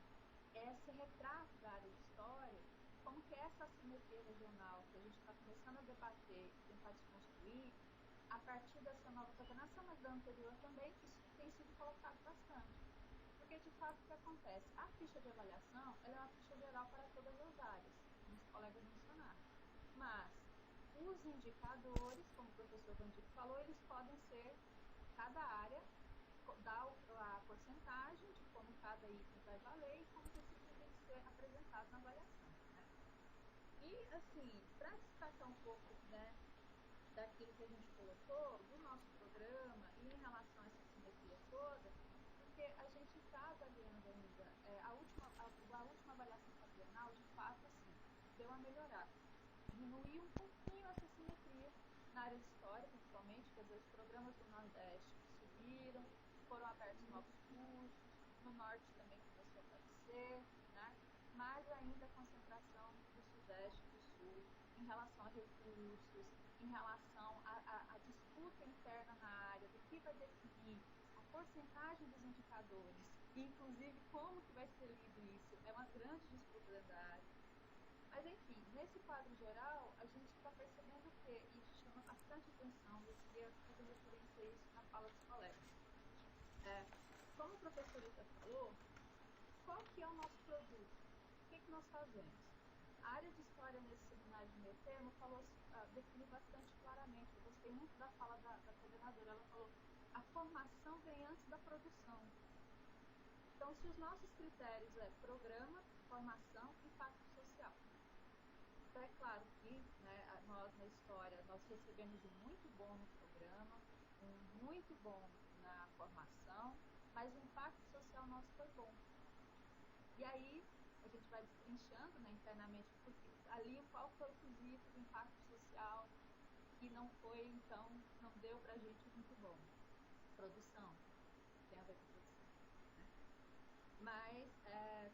esse retrato da área de História, como que essa assimetria regional que a gente está começando a debater e tentar desconstruir, a partir dessa nova coordenação, mas da anterior também, isso tem sido colocado bastante. Porque, de fato, o que acontece? A ficha de avaliação ela é uma ficha geral para todas as áreas, como os colegas mencionaram. Mas os indicadores, como o professor Vandir falou, eles podem ser, cada área dá a porcentagem de como cada item vai valer e como que isso tem que ser apresentado na avaliação. Né? E, assim, para destacar um pouco, né, daquilo que a gente colocou, do nosso programa e em relação a essa simetria toda, porque a gente está avaliando ainda, a última avaliação quadrienal, de fato, assim, deu uma melhorada. Diminuiu um pouquinho essa simetria na área de História, principalmente, quer dizer, os programas do Nordeste subiram, foram abertos novos cursos, no Norte também começou a aparecer, né? Mas ainda a concentração do Sudeste e do Sul em relação a recursos, em relação à disputa interna na área, do que vai definir a porcentagem dos indicadores, e inclusive como que vai ser lido isso, é uma grande disputa dentro da área. Mas, enfim, nesse quadro geral, a gente está percebendo que, e chama bastante atenção, eu queria fazer referência a isso na fala dos colegas. Como a professorita falou, qual que é o nosso produto? O que nós fazemos? A área de História nesse seminário de meio termo definiu bastante claramente. Eu gostei muito da fala da coordenadora. Ela falou, a formação vem antes da produção. Então, se os nossos critérios é programa, formação e impacto social. Então, é claro que, né, nós na História, nós recebemos um muito bom no programa, um muito bom na formação, mas o impacto social nosso foi bom. E aí, a gente vai destrinchando, né, internamente, porque ali qual foi o quesito do impacto social que não foi, então, não deu pra gente muito bom. Produção, tem a ver com produção. Né? Mas,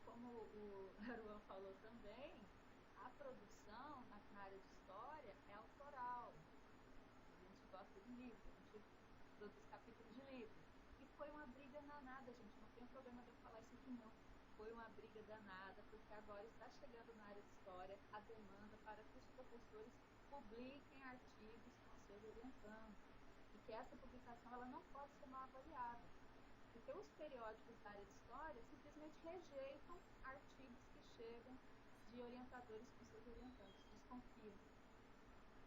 como o Aruan falou também, a produção na área de História é autoral. A gente gosta de livro, a gente produz capítulos de livro. E foi uma briga danada, gente, não tem problema de eu falar isso aqui não. Foi uma briga danada, porque agora está chegando na área de História a demanda para que os professores publiquem artigos com seus orientandos. E que essa publicação ela não pode ser mal avaliada. Porque os periódicos da área de História simplesmente rejeitam artigos que chegam de orientadores com seus orientandos, desconfiam.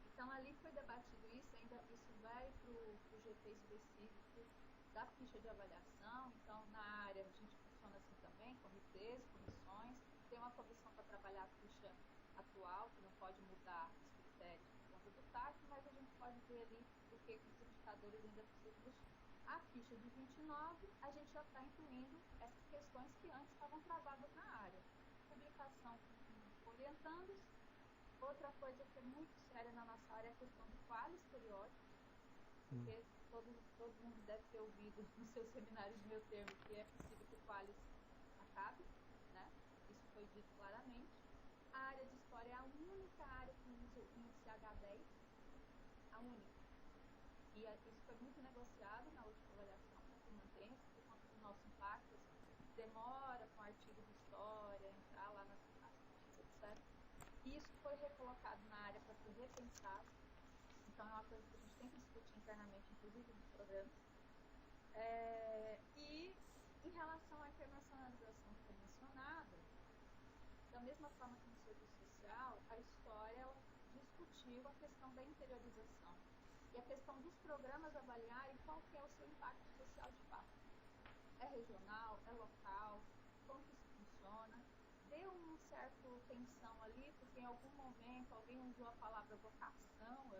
Então, ali foi debatido isso, ainda isso vai para o GT específico da ficha de avaliação. Então, na área, a gente funciona assim também, comitês, comissões. Tem uma comissão para trabalhar a ficha atual, que não pode mudar os critérios por conta do TAC, mas a gente pode ver ali o que os indicadores ainda precisam mexer. A ficha de 29, a gente já está incluindo essas questões que antes estavam travadas na área. Publicação com orientandos. Outra coisa que é muito séria na nossa área é a questão de qualis periódicos, porque todo mundo deve ter ouvido nos seus seminários de meio termo que é possível que o qualis acabe, né? Isso foi dito claramente. A área de História é a única área que usa o índice H10, a única. E isso foi muito negociado na última avaliação, para que mantenha, por conta do nosso impacto, assim, demora com o artigo de História, entrar lá nas etc. E isso foi recolocado na área para ser repensado. Então, é uma coisa que a gente tem que discutir internamente, inclusive nos programas. E, em relação à internacionalização que foi mencionada, da mesma forma que no serviço social, a História ela discutiu a questão da interiorização e a questão dos programas avaliarem qual que é o seu impacto social de fato. É regional? É local? Como que isso funciona? Deu uma certa tensão ali, porque em algum momento alguém usou a palavra vocação,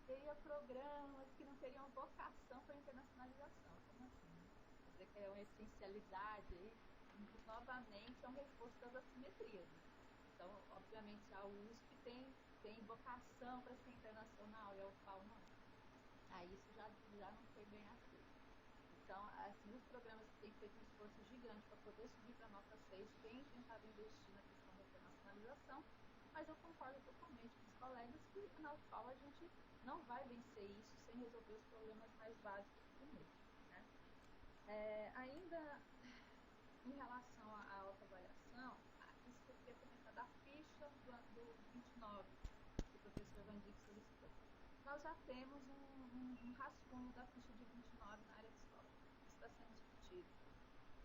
teria programas que não teriam vocação para internacionalização. Como assim? Quer dizer que é potencialidade aí, novamente é um reforço das assimetrias. Então, obviamente, a USP tem vocação para ser internacional e a UFAL não. Aí isso já não foi bem aceito. Então, assim, os programas têm feito um esforço gigante para poder subir para a nota 6, têm tentado investir na questão da internacionalização, mas eu concordo totalmente com os colegas que na UFAL a gente não vai vencer isso sem resolver os problemas mais básicos primeiro, né? Ainda em relação à autoavaliação, isso que eu queria comentar da ficha do 29, que o professor Van Dijk solicitou. Nós já temos um rascunho da ficha de 29 na área de história. Isso está sendo discutido.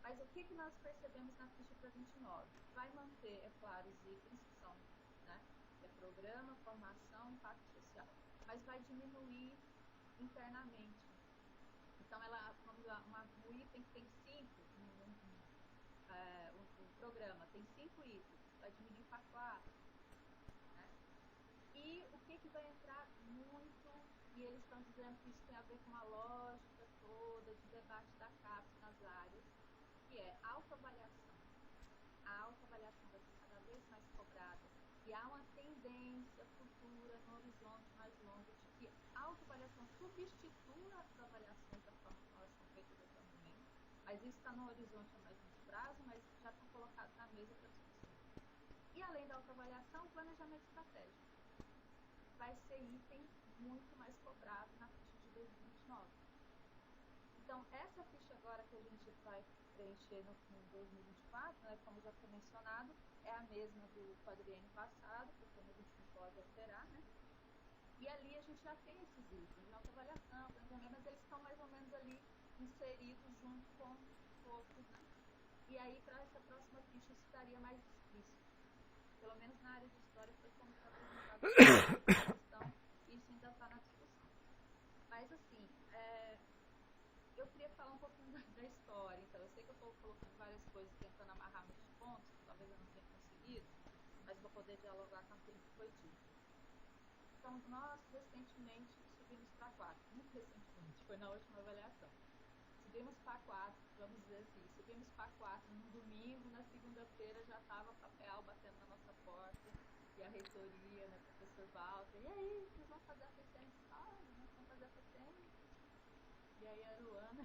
Mas o que nós percebemos na ficha para 29? Vai manter, é claro, os itens que são, né, que é programa, formação, impacto social, mas vai diminuir internamente. Então, um item que tem 5, um programa tem 5 itens, vai diminuir para 4. Né? E o que vai entrar muito, e eles estão dizendo que isso tem a ver com a lógica toda de debate da CAPES nas áreas, que é autoavaliação. A autoavaliação vai ser cada vez mais cobrada. E há uma tendência futura no horizonte mais longo de que a autoavaliação substitua as avaliações da forma como elas são feitas até o momento. Mas isso está no horizonte a mais longo prazo, mas já está colocado na mesa para discussão. E além da autoavaliação, o planejamento estratégico vai ser item muito mais cobrado na ficha de 2029. Então, essa ficha agora que a gente vai preencher no 2024, né, como já foi mencionado, é a mesma do quadriênio passado, porque a gente não pode alterar, né? E ali a gente já tem esses itens de autoavaliação, mas eles estão mais ou menos ali inseridos junto com os outros, né? E aí, para essa próxima ficha, isso estaria mais explícito. Pelo menos na área de história foi como foi apresentado a questão, e isso ainda está na discussão. Mas, assim, eu queria falar um pouquinho da história. Então, eu sei que eu estou colocando várias coisas, tentando amarrar muitos pontos, que talvez eu não tenha conseguido, mas vou poder dialogar com aquilo que foi dito. Então, nós recentemente subimos para 4, muito recentemente, foi na última avaliação. Subimos para 4, vamos dizer assim, subimos para 4 no domingo, na segunda-feira já estava papel batendo na nossa porta, e a reitoria, né, professor Walter, e aí, vocês vão fazer a PCN de história, né, vão fazer a PCN? E aí a Luana,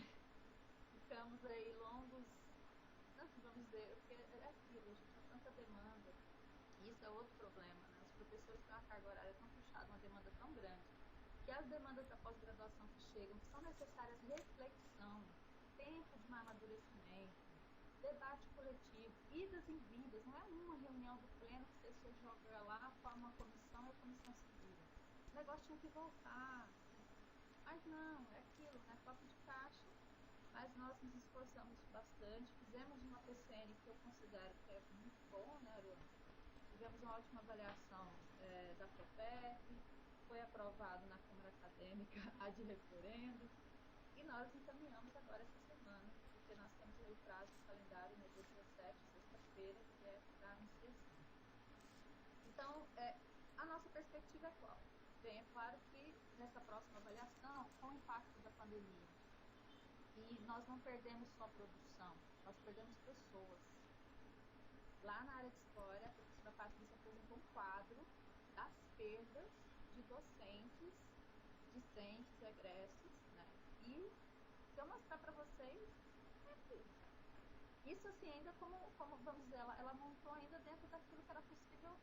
ficamos aí longos, vamos dizer, porque é aquilo, gente, é tanta demanda, e isso é outro problema, né, os professores têm uma carga horária tão puxada, uma demanda tão grande, que as demandas da pós-graduação que chegam, que são necessárias reflexão, tempo de amadurecimento, debate coletivo, idas e vindas, não é uma reunião do pleno que você joga lá, forma uma comissão e a comissão se vira. O negócio tinha que voltar. Mas não, é aquilo, né? Toque de caixa, mas nós nos esforçamos bastante, fizemos uma PCN que eu considero que é muito bom, né, Aruana? Tivemos uma ótima avaliação da PROPEC, foi aprovado na Câmara Acadêmica a de referendo, e nós encaminhamos agora essa semana, porque nós temos aí o prazo do calendário, né, dia 17, sexta-feira, que é para iniciação. Então, a nossa perspectiva é qual? Bem, é claro que nessa próxima avaliação, com o impacto da pandemia, e nós não perdemos só produção, nós perdemos pessoas. Lá na área de história, a professora Patrícia apresentou um quadro das perdas de docentes, discentes, egressos, né? E se eu mostrar para vocês, é aquilo. Isso, assim, ainda como vamos dizer, ela montou ainda dentro daquilo que era possível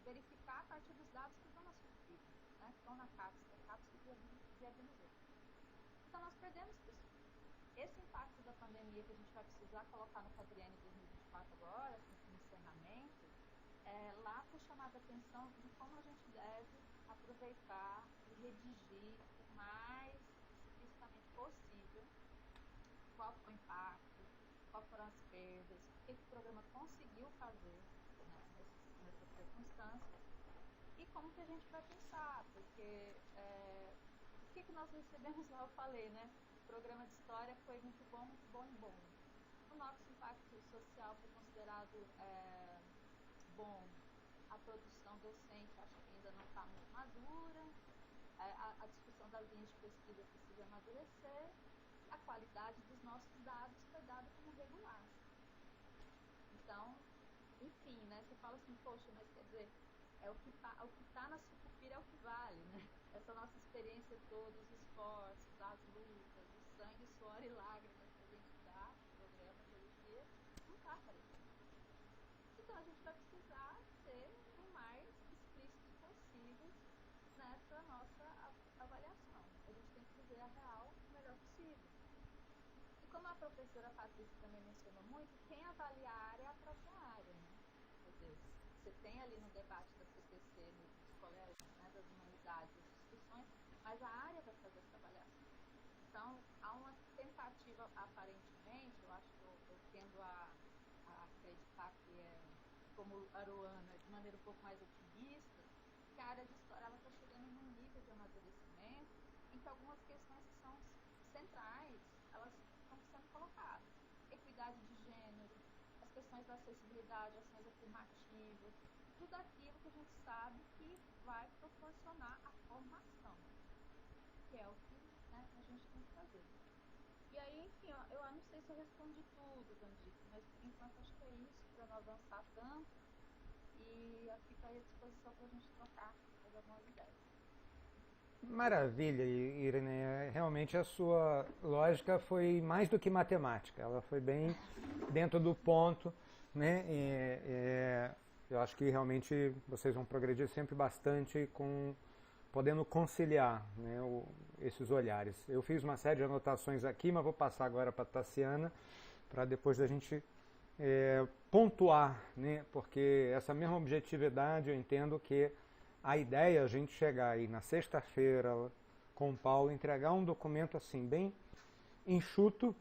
verificar a partir dos dados que estão na SUFIG, né? Que estão na CAPES, que é a CAPES que viabilizou. Então, nós perdemos pessoas. Esse impacto da pandemia que a gente vai precisar colocar no quadriênio 2024 agora, no encerramento, lá foi chamada a atenção de como a gente deve aproveitar e redigir o mais explicitamente possível qual foi o impacto, quais foram as perdas, o que o programa conseguiu fazer, né, nessas circunstâncias, e como que a gente vai pensar, porque o que nós recebemos lá, eu falei, né? O programa de história foi muito bom e bom. O nosso impacto social foi considerado bom. A produção docente acho que ainda não está muito madura, a discussão das linhas de pesquisa precisa amadurecer, a qualidade dos nossos dados está Então, enfim, né? Você fala assim, poxa, mas quer dizer, o que tá na sucupira é o que vale, né? Essa nossa experiência toda, os esforços, as lutas, o sangue, suor e lágrimas que a gente dá no programa todo dia, não tá aparecendo. Então a gente vai precisar ser o mais explícitos possíveis nessa nossa avaliação. A gente tem que dizer a real o melhor possível. E como a professora Patrícia também mencionou muito, quem avalia a área é a própria área, né? Quer dizer, você tem ali no debate da CCC, nos colégios, né, das humanidades, as discussões, mas a área vai fazer essa avaliação. Então, há uma tentativa, aparentemente, eu acho que eu tendo a acreditar que é, como Aroana, de maneira um pouco mais otimista, que a área de história está chegando num nível de amadurecimento em que algumas questões que são centrais, elas estão sendo colocadas. Equidade de gênero, as questões da acessibilidade, ações afirmativas, tudo aquilo que a gente sabe que vai proporcionar a formação, que é o que, né, a gente tem que fazer. E aí, enfim, eu não sei se eu respondi tudo, Vandito, mas por enquanto acho que é isso, para não avançar tanto, e fica aí à disposição para a gente trocar mais algumas ideias. Maravilha, Irene. Realmente a sua lógica foi mais do que matemática, ela foi bem dentro do ponto, né? Eu acho que realmente vocês vão progredir sempre bastante podendo conciliar, né, esses olhares. Eu fiz uma série de anotações aqui, mas vou passar agora para a Tassiana, para depois da gente pontuar, né, porque essa mesma objetividade eu entendo que a ideia é a gente chegar aí na sexta-feira com o Paulo, entregar um documento assim bem enxuto,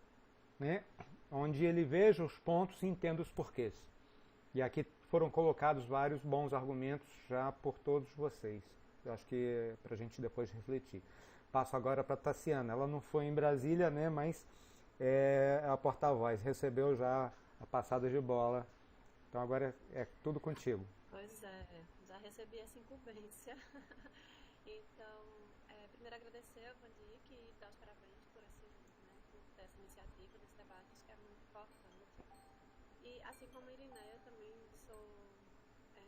né, onde ele veja os pontos e entenda os porquês. E aqui foram colocados vários bons argumentos já por todos vocês. Eu acho que é para a gente depois refletir. Passo agora para a Tassiana. Ela não foi em Brasília, né, mas é a porta-voz. Recebeu já a passada de bola. Então agora é tudo contigo. Pois é, já recebi essa incumbência. Então, primeiro agradecer ao Vandic e dar os parabéns por essa iniciativa, desse debate, acho que é muito importante. E assim como a Irineia, eu também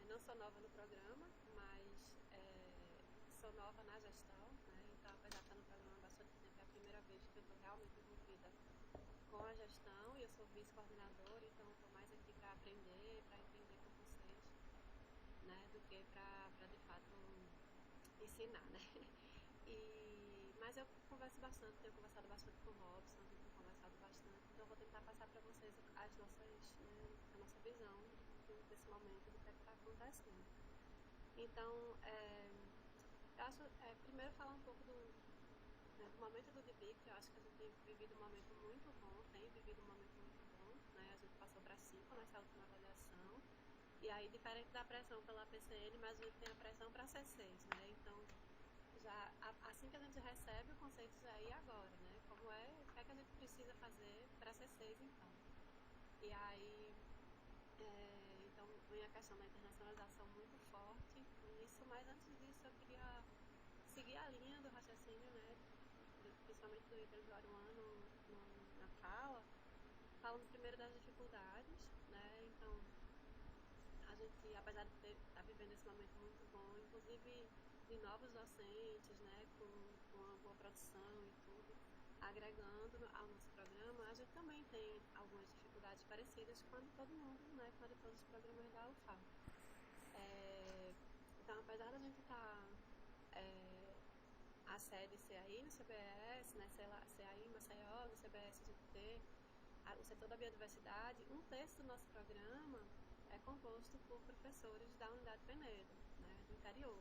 não sou nova no programa, mas sou nova na gestão, né? Então, apesar de estar no programa há bastante tempo, é a primeira vez que eu estou realmente envolvida com a gestão, e eu sou vice-coordenadora, então estou mais aqui para aprender, para entender com vocês, né, do que para de fato ensinar, né? Mas eu converso bastante, tenho conversado bastante com o Robson, tenho conversado bastante, então eu vou tentar passar para vocês a nossa visão desse momento, do que está acontecendo. Então, eu acho, primeiro falar um pouco do momento do DBIC. Eu acho que a gente tem vivido um momento muito bom, né? A gente passou para 5 nessa última avaliação, e aí, diferente da pressão pela PCN, mas a gente tem a pressão para C6, né? Então, já, assim que a gente recebe o conceito, já é agora, né? O que é que a gente precisa fazer para C6, então? E aí, então, vem a questão da internacionalização muito forte nisso, mas antes disso eu queria seguir a linha do raciocínio, né, principalmente do Ítalo e do Aruano na fala, falando primeiro das dificuldades, né? Então, a gente, apesar de estar vivendo esse momento muito bom, inclusive de novos docentes, né, com uma boa produção e tudo, agregando ao nosso programa, a gente também tem algumas dificuldades parecidas com todo mundo, né, com todos os programas da UFAL. Então, apesar da gente estar a sede CAI no CBS, né, CAI, Maceió, no CBS a gente ter o setor da biodiversidade, 1/3 do nosso programa é composto por professores da unidade Penedo, né, do interior.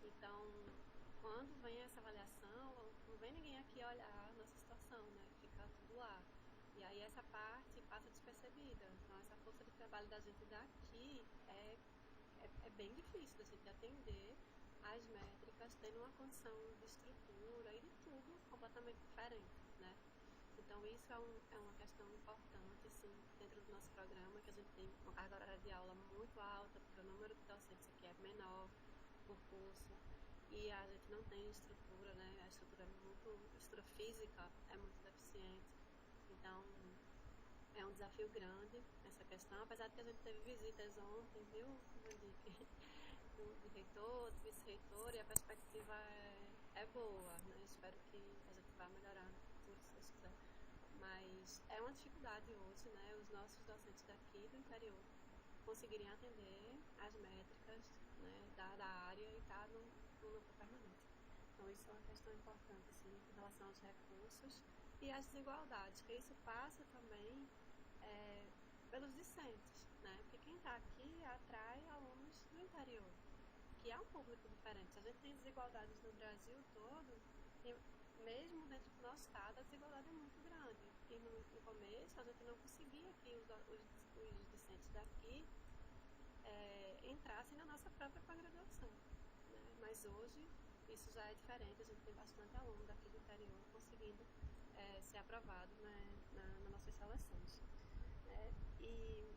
Então, quando vem essa avaliação, não vem ninguém aqui olhar a nossa situação, né? Fica tudo lá. E aí essa parte passa despercebida. Então, essa força de trabalho da gente daqui é bem difícil da gente atender as métricas, tendo uma condição de estrutura e de tudo completamente diferente, né? Então, isso é uma questão importante, assim, dentro do nosso programa, que a gente tem uma carga horária de aula muito alta, porque o número de docentes aqui é menor por curso, e a gente não tem estrutura, né? A estrutura física é muito deficiente, então é um desafio grande essa questão, apesar de que a gente teve visitas ontem, viu, de reitor, de vice-reitor, e a perspectiva é boa, né? Espero que a gente vá melhorar no futuro, se Deus quiser. Mas é uma dificuldade hoje, né? Os nossos docentes daqui do interior conseguirem atender as métricas, né, da área e estar no núcleo permanente. Então isso é uma questão importante, assim, em relação aos recursos e às desigualdades, que isso passa também pelos discentes, né? Porque quem está aqui atrai alunos do interior, que é um público diferente. A gente tem desigualdades no Brasil todo, e mesmo dentro do nosso estado a desigualdade é muito grande. E no começo a gente não conseguia que os discentes daqui entrassem na nossa própria pós-graduação, né? Mas hoje isso já é diferente, a gente tem bastante aluno daqui do interior conseguindo ser aprovado, né, nas nossas seleções, né? E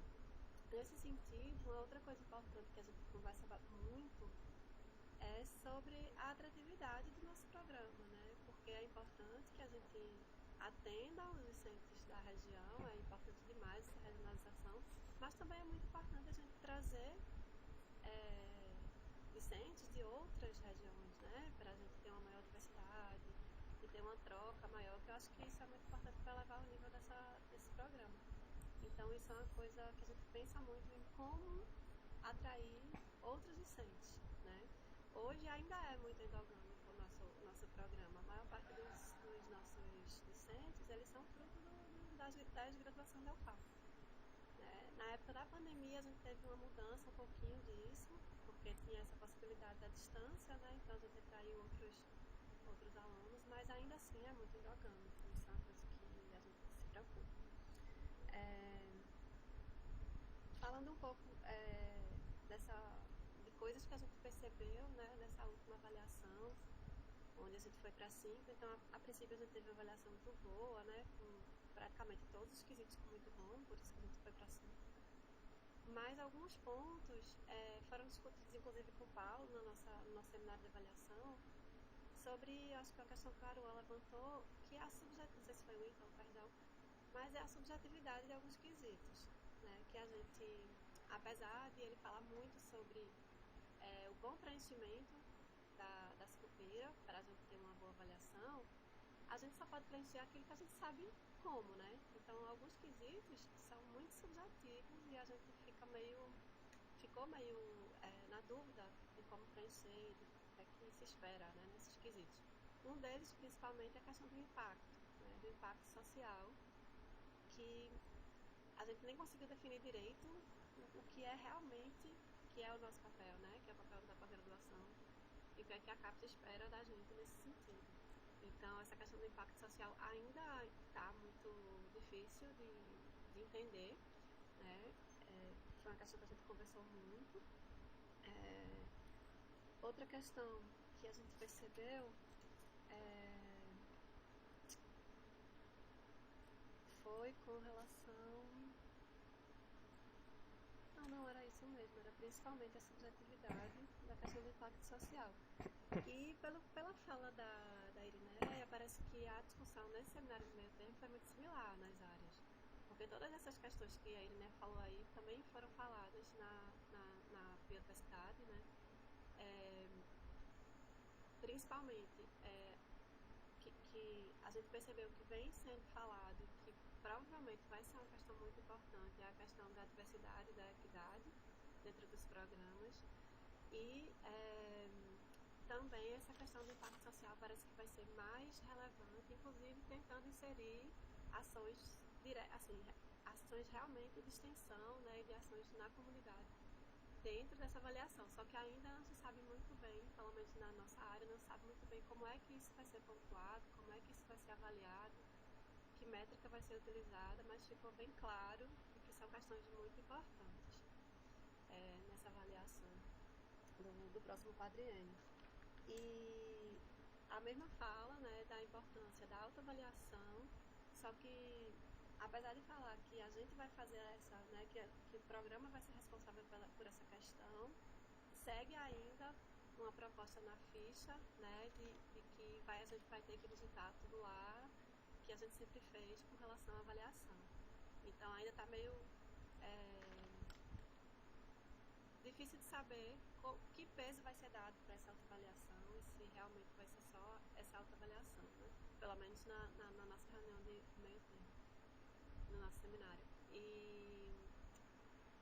nesse sentido, uma outra coisa importante que a gente conversa muito é sobre a atratividade do nosso programa, né? Porque é importante que a gente atenda aos discentes da região, é importante demais essa regionalização, mas também é muito importante a gente trazer discentes de outras regiões, né? Para a gente ter uma maior diversidade e ter uma troca maior, que eu acho que isso é muito importante para elevar o nível desse programa. Então isso é uma coisa que a gente pensa muito em como atrair outros discentes, né? Hoje ainda é muito endogâmico o nosso programa. A maior parte dos nossos discentes, eles são fruto das graduações da UFAL. Na época da pandemia, a gente teve uma mudança um pouquinho disso, porque tinha essa possibilidade da distância, né? Então a gente atraiu outros alunos, mas ainda assim é muito endogâmico. Isso é uma coisa que a gente se preocupa. Falando um pouco de coisas que a gente percebeu, né, nessa última avaliação, onde a gente foi para 5, então a princípio a gente teve uma avaliação muito boa, né, com praticamente todos os quesitos muito bom, por isso que a gente foi para 5. Mas alguns pontos foram discutidos, inclusive com o Paulo, no nosso seminário de avaliação, sobre, acho que a questão que o Aruan levantou, que é a subjetividade, não sei se foi o Ítalo, perdão, mas é a subjetividade de alguns quesitos, né, que a gente, apesar de ele falar muito sobre o bom preenchimento da Sucupira, para a gente ter uma boa avaliação, a gente só pode preencher aquilo que a gente sabe como, né? Então, alguns quesitos são muito subjetivos e a gente ficou meio na dúvida de como preencher, do que é que se espera, né, nesses quesitos. Um deles, principalmente, é a questão do impacto, né, do impacto social, que a gente nem conseguiu definir direito o que é realmente, que é o nosso papel, né, que é o papel da pós-graduação, e o que é que a CAPES espera da gente nesse sentido. Então, essa questão do impacto social ainda está muito difícil de entender, né? Foi uma questão que a gente conversou muito. Outra questão que a gente percebeu foi com relação... Não, era isso mesmo, era principalmente a subjetividade da questão do impacto social. E pela fala da Irineia, parece que a discussão nesse seminário de meio termo foi muito similar nas áreas. Porque todas essas questões que a Irineia falou aí também foram faladas na biodiversidade, né? Principalmente que a gente percebeu que vem sendo falado, que provavelmente vai ser uma questão muito importante, é a questão da diversidade e da equidade dentro dos programas. E também essa questão do impacto social parece que vai ser mais relevante, inclusive tentando inserir ações realmente de extensão, né, e de ações na comunidade dentro dessa avaliação. Só que ainda não se sabe muito bem, pelo menos na nossa área, não se sabe muito bem como é que isso vai ser pontuado, como é que isso vai ser avaliado, que métrica vai ser utilizada, mas ficou bem claro que são questões muito importantes nessa avaliação do próximo quadriênio. E a mesma fala, né, da importância da autoavaliação, só que apesar de falar que a gente vai fazer essa, né, que o programa vai ser responsável por essa questão, segue ainda uma proposta na ficha, né, de que a gente vai ter que digitar tudo lá, que a gente sempre fez com relação à avaliação. Então ainda tá meio difícil de saber que peso vai ser dado para essa autoavaliação e se realmente vai ser só essa autoavaliação, né? Pelo menos na nossa reunião de meio termo, no nosso seminário. E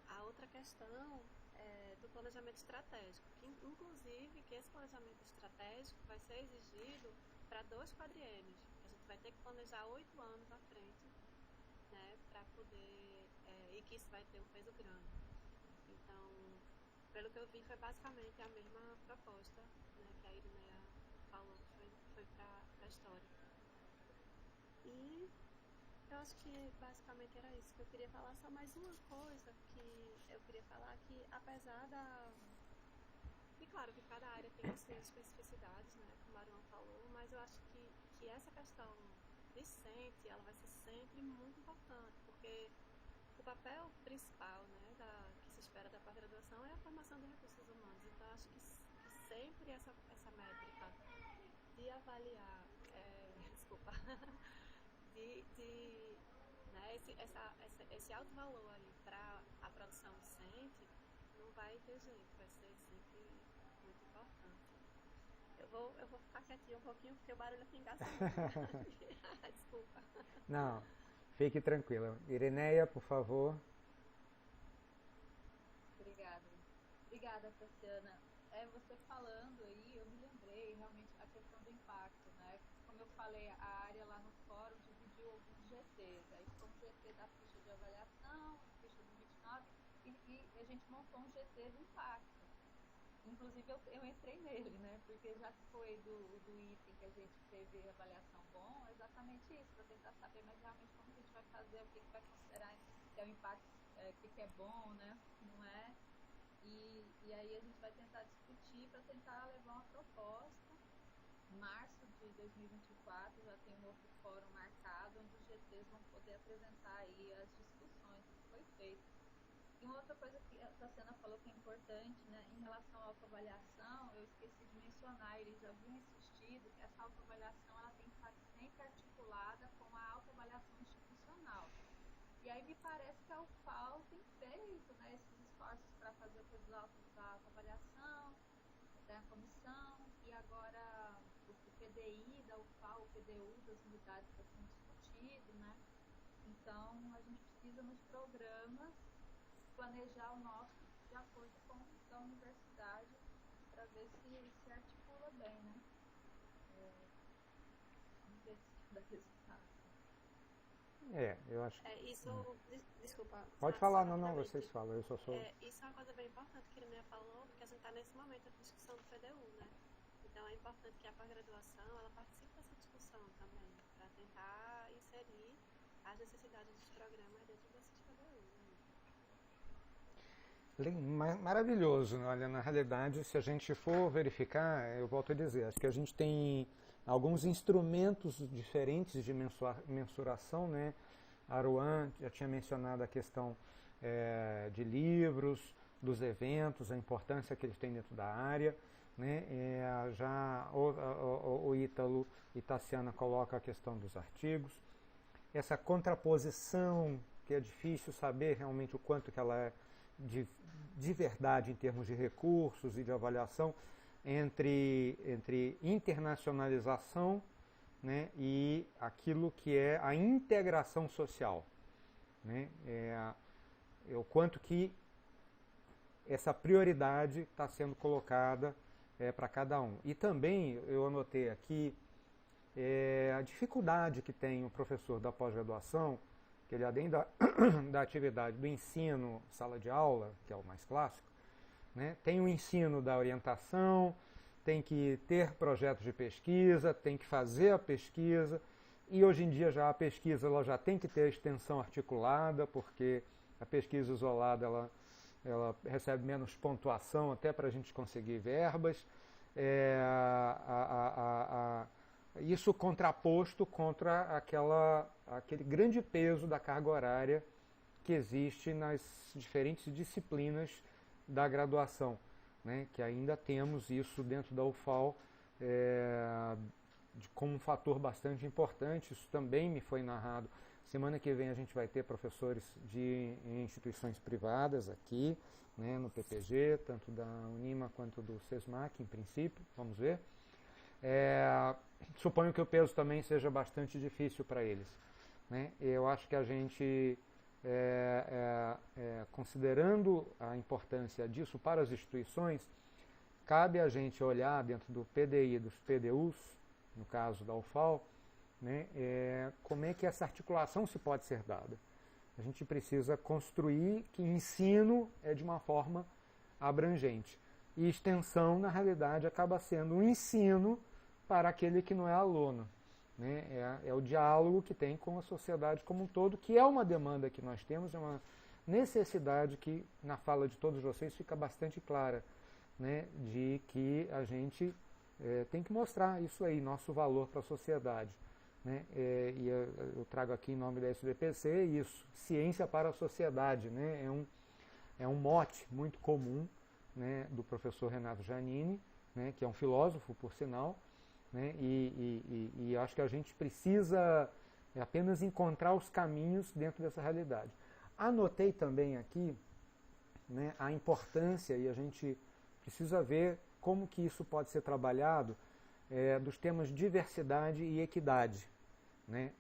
a outra questão é do planejamento estratégico, que inclusive que esse planejamento estratégico vai ser exigido para 2 quadriênios. A gente vai ter que planejar 8 anos à frente, né, para poder, e que isso vai ter um peso grande. Então, pelo que eu vi, foi basicamente a mesma proposta, né, que a Irineia falou, que foi para a história. E eu acho que basicamente era isso que eu queria falar. Só mais uma coisa que eu queria falar, que apesar da... E claro que cada área tem as suas especificidades, né, como a Aruan falou, mas eu acho que essa questão discente, ela vai ser sempre muito importante, porque o papel principal, né, que se espera da pós-graduação é a formação de recursos humanos. Então, acho que sempre essa métrica de avaliar, desculpa, né, esse alto valor aí para a produção docente não vai ter jeito, vai ser sempre muito importante. Eu vou ficar quietinha um pouquinho porque o barulho aqui engasga muito. Desculpa. Não, fique tranquila. Irineia, por favor. Obrigada, Tassiana. Você falando aí, eu me lembrei realmente a questão do impacto, né? Como eu falei, a área lá no fórum dividiu alguns GTs. Aí ficou um GT da ficha de avaliação, ficha do 29, e a gente montou um GT do impacto. Inclusive eu entrei nele, né? Porque já que foi do item que a gente teve avaliação bom, é exatamente isso, para tentar saber mais realmente como que a gente vai fazer, o que vai considerar que é o impacto, o que é bom, né? Não é? E aí a gente vai tentar discutir para tentar levar uma proposta. Em março de 2024 já tem um outro fórum marcado, onde os GTs vão poder apresentar aí as discussões que foi feito. E uma outra coisa que a Tassiana falou que é importante, né, em relação à autoavaliação, eu esqueci de mencionar, eles já haviam insistido que essa autoavaliação ela tem que estar sempre articulada com a autoavaliação institucional. E aí me parece que a UFAL tem feito, né, esses esforços para fazer o peso da autoavaliação, da comissão, e agora o PDI da UFAL, o PDU das unidades está sendo discutido, né? Então a gente precisa nos programas planejar o nosso de acordo com o da universidade para ver se articula bem, né? Vamos ver se dá resultado. Eu acho que... Isso, desculpa. Pode falar, não, vocês falam, eu só sou... Isso é uma coisa bem importante que a Irineia falou, porque a gente está nesse momento da discussão do PDU, né? Então é importante que a pós-graduação ela participe dessa discussão também, para tentar inserir as necessidades dos programas dentro desses PDU. Né? Maravilhoso. Olha, na realidade, se a gente for verificar, eu volto a dizer, acho que a gente tem alguns instrumentos diferentes de mensuração, né? A Aruan já tinha mencionado a questão de livros, dos eventos, a importância que eles têm dentro da área, né? Já o Ítalo e Tassiana coloca a questão dos artigos. Essa contraposição, que é difícil saber realmente o quanto que ela é de verdade em termos de recursos e de avaliação, entre internacionalização, né, e aquilo que é a integração social, né, o quanto que essa prioridade está sendo colocada para cada um. E também eu anotei aqui a dificuldade que tem o professor da pós-graduação, que ele além da atividade do ensino, sala de aula, que é o mais clássico, né, tem o ensino da orientação, tem que ter projetos de pesquisa, tem que fazer a pesquisa, e hoje em dia já a pesquisa ela já tem que ter a extensão articulada, porque a pesquisa isolada ela recebe menos pontuação até para a gente conseguir verbas. Isso contraposto contra aquele grande peso da carga horária que existe nas diferentes disciplinas da graduação, né, que ainda temos isso dentro da UFAL como um fator bastante importante. Isso também me foi narrado. Semana que vem a gente vai ter professores de instituições privadas aqui, né, no PPG, tanto da Unima quanto do SESMAC, em princípio, vamos ver. Suponho que o peso também seja bastante difícil para eles, né? Eu acho que a gente, considerando a importância disso para as instituições, cabe a gente olhar dentro do PDI e dos PDUs, no caso da UFAL, né, como é que essa articulação se pode ser dada. A gente precisa construir que ensino é de uma forma abrangente. E extensão, na realidade, acaba sendo um ensino para aquele que não é aluno, né? É o diálogo que tem com a sociedade como um todo, que é uma demanda que nós temos, é uma necessidade que, na fala de todos vocês, fica bastante clara, né, de que a gente tem que mostrar isso aí, nosso valor para a sociedade. Né? E eu trago aqui em nome da SBPC isso, ciência para a sociedade, né? É um mote muito comum, né, do professor Renato Giannini, né, que é um filósofo, por sinal, né, e acho que a gente precisa apenas encontrar os caminhos dentro dessa realidade. Anotei também aqui, né, a importância, e a gente precisa ver como que isso pode ser trabalhado, dos temas diversidade e equidade, né,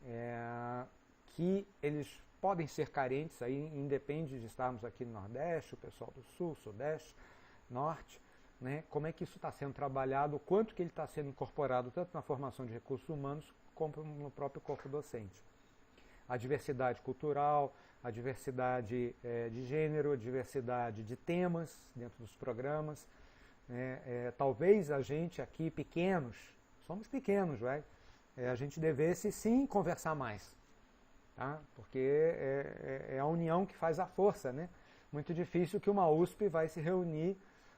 que eles podem ser carentes, aí independe de estarmos aqui no Nordeste, o pessoal do Sul, Sudeste, Norte, né, como é que isso está sendo trabalhado, o quanto que ele está sendo incorporado tanto na formação de recursos humanos como no próprio corpo docente. A diversidade cultural, a diversidade de gênero, a diversidade de temas dentro dos programas. Talvez a gente aqui, pequenos, somos pequenos, vai? A gente devesse sim conversar mais, tá? Porque é a união que faz a força, né? Muito difícil que uma USP vai se reunir,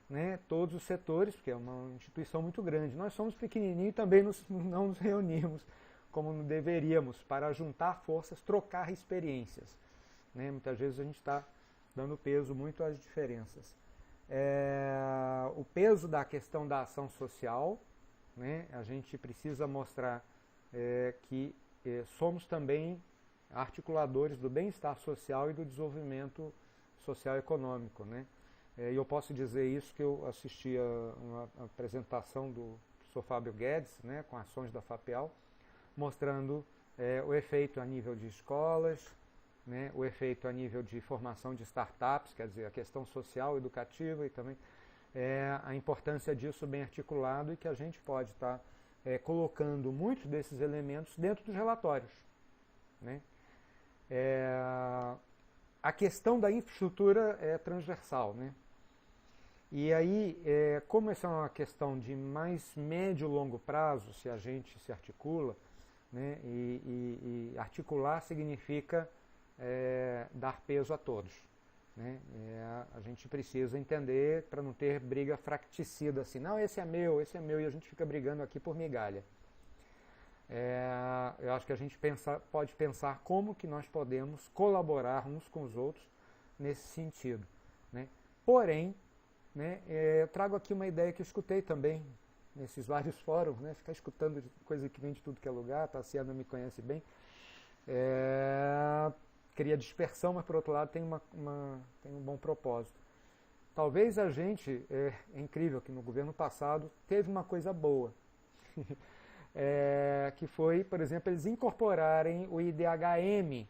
né, todos os setores, porque é uma instituição muito grande. Nós somos pequenininhos e também não nos reunimos como deveríamos para juntar forças, trocar experiências, né? Muitas vezes a gente está dando peso muito às diferenças. O peso da questão da ação social, né? A gente precisa mostrar que somos também articuladores do bem-estar social e do desenvolvimento social e econômico, né? E eu posso dizer isso que eu assisti a uma apresentação do professor Fábio Guedes, né, com ações da FAPEAL, mostrando o efeito a nível de escolas, né, o efeito a nível de formação de startups, quer dizer, a questão social, educativa e também a importância disso bem articulado e que a gente pode estar colocando muitos desses elementos dentro dos relatórios, né? A questão da infraestrutura é transversal, né? E aí, como essa é uma questão de mais médio e longo prazo, se a gente se articula, né, e articular significa dar peso a todos, né? A gente precisa entender para não ter briga fracticida assim, não, esse é meu, e a gente fica brigando aqui por migalha. Eu acho que a gente pode pensar como que nós podemos colaborar uns com os outros nesse sentido, né? Porém, né, eu trago aqui uma ideia que eu escutei também nesses vários fóruns, né, ficar escutando coisa que vem de tudo que é lugar, a Tassiana me conhece bem, cria dispersão, mas por outro lado tem um bom propósito. Talvez a gente, é incrível que no governo passado teve uma coisa boa, que foi, por exemplo, eles incorporarem o IDHM,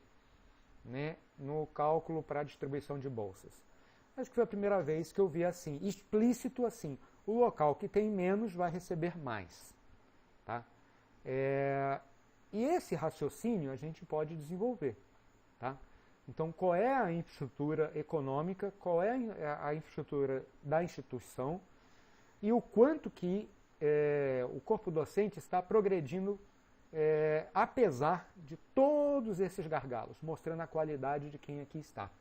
né, no cálculo para a distribuição de bolsas. Acho que foi a primeira vez que eu vi assim, explícito assim, o local que tem menos vai receber mais. Tá? E esse raciocínio a gente pode desenvolver. Tá? Então, qual é a infraestrutura econômica, qual é a infraestrutura da instituição e o quanto que o corpo docente está progredindo apesar de todos esses gargalos, mostrando a qualidade de quem aqui está,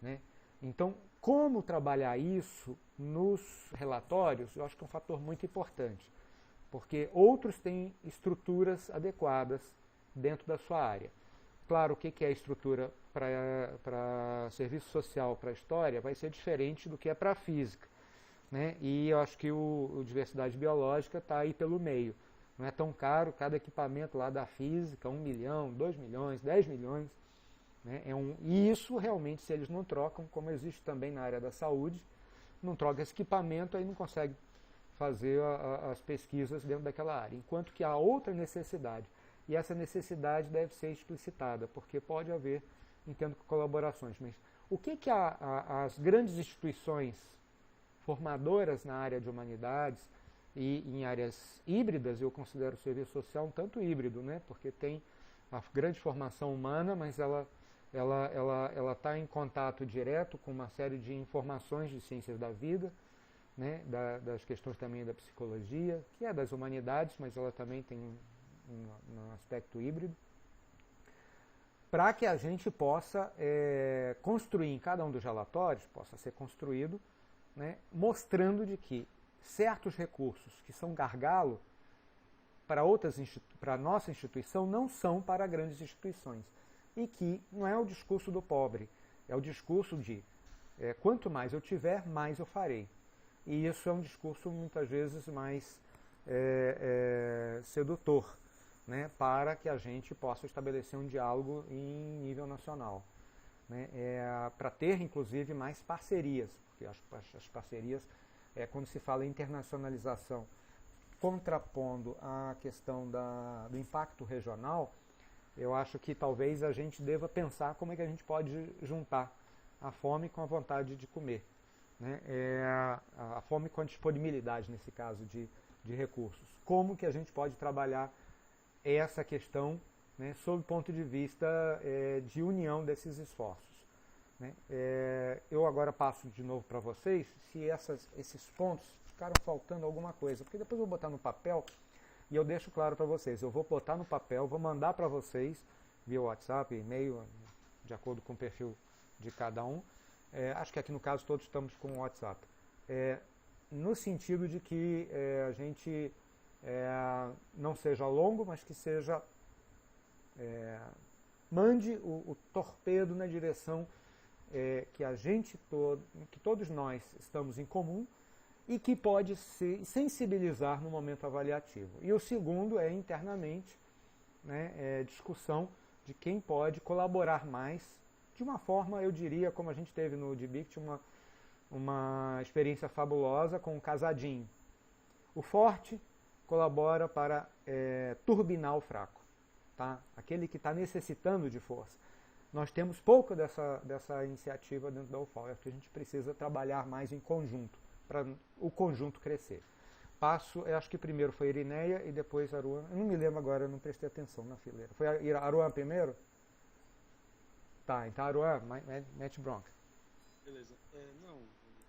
né? Então, como trabalhar isso nos relatórios, eu acho que é um fator muito importante, porque outros têm estruturas adequadas dentro da sua área. Claro, o que é estrutura para serviço social, para história, vai ser diferente do que é para física, né? E eu acho que o diversidade biológica está aí pelo meio. não é tão caro, cada equipamento lá da física, 1 milhão, 2 milhões, 10 milhões. Né? E isso realmente, se eles não trocam, como existe também na área da saúde, não troca esse equipamento, aí não consegue fazer as pesquisas dentro daquela área. Enquanto que há outra necessidade, e essa necessidade deve ser explicitada, porque pode haver, entendo, colaborações. Mas o que as grandes instituições formadoras na área de humanidades e em áreas híbridas, eu considero o serviço social um tanto híbrido, né? Porque tem a grande formação humana, mas ela está em contato direto com uma série de informações de ciências da vida, né? Das questões também da psicologia, que é das humanidades, mas ela também tem um aspecto híbrido, para que a gente possa construir em cada um dos relatórios, possa ser construído, né, mostrando de que certos recursos que são gargalo para a nossa instituição não são para grandes instituições. E que não é o discurso do pobre, é o discurso de quanto mais eu tiver, mais eu farei. E isso é um discurso muitas vezes mais sedutor, né, para que a gente possa estabelecer um diálogo em nível nacional. Né, para ter, inclusive, mais parcerias, porque as parcerias, quando se fala em internacionalização, contrapondo a questão do impacto regional, eu acho que talvez a gente deva pensar como é que a gente pode juntar a fome com a vontade de comer. Né, a fome com a disponibilidade, nesse caso, de recursos. Como que a gente pode trabalhar essa questão, né, sob o ponto de vista de união desses esforços. Né. Eu agora passo de novo para vocês se esses pontos ficaram faltando alguma coisa, porque depois eu vou botar no papel e eu deixo claro para vocês. Eu vou botar no papel, vou mandar para vocês via WhatsApp, e-mail, de acordo com o perfil de cada um. Acho que aqui no caso todos estamos com o WhatsApp. No sentido de que a gente não seja longo, mas que seja mande o torpedo na direção que todos nós estamos em comum e que pode se sensibilizar no momento avaliativo. E o segundo é internamente, né, discussão de quem pode colaborar mais, de uma forma, eu diria, como a gente teve no DBICT, uma experiência fabulosa com o casadinho. O forte colabora para turbinar o fraco, tá? Aquele que está necessitando de força. Nós temos pouco dessa iniciativa dentro da UFAL, é que a gente precisa trabalhar mais em conjunto, para o conjunto crescer. Eu acho que primeiro foi Irineia e depois Aruan. Eu não me lembro agora, eu não prestei atenção na fileira. Foi Aruan primeiro? Tá, então Aruan, mete bronca. Beleza. Não,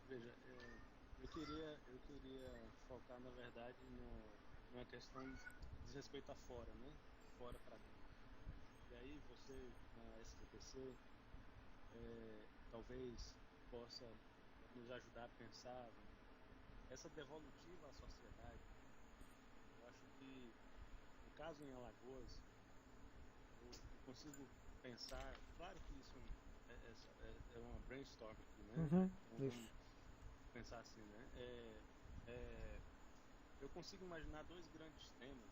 veja, eu queria focar, na verdade, numa questão de respeito a fora, né? Fora para dentro. E aí você, na STPC, talvez possa nos ajudar a pensar essa devolutiva à sociedade. Eu acho que, no caso em Alagoas, eu consigo pensar, claro que isso é uma brainstorm aqui, né? Uhum, então, isso. vamos pensar assim, né? Eu consigo imaginar dois grandes temas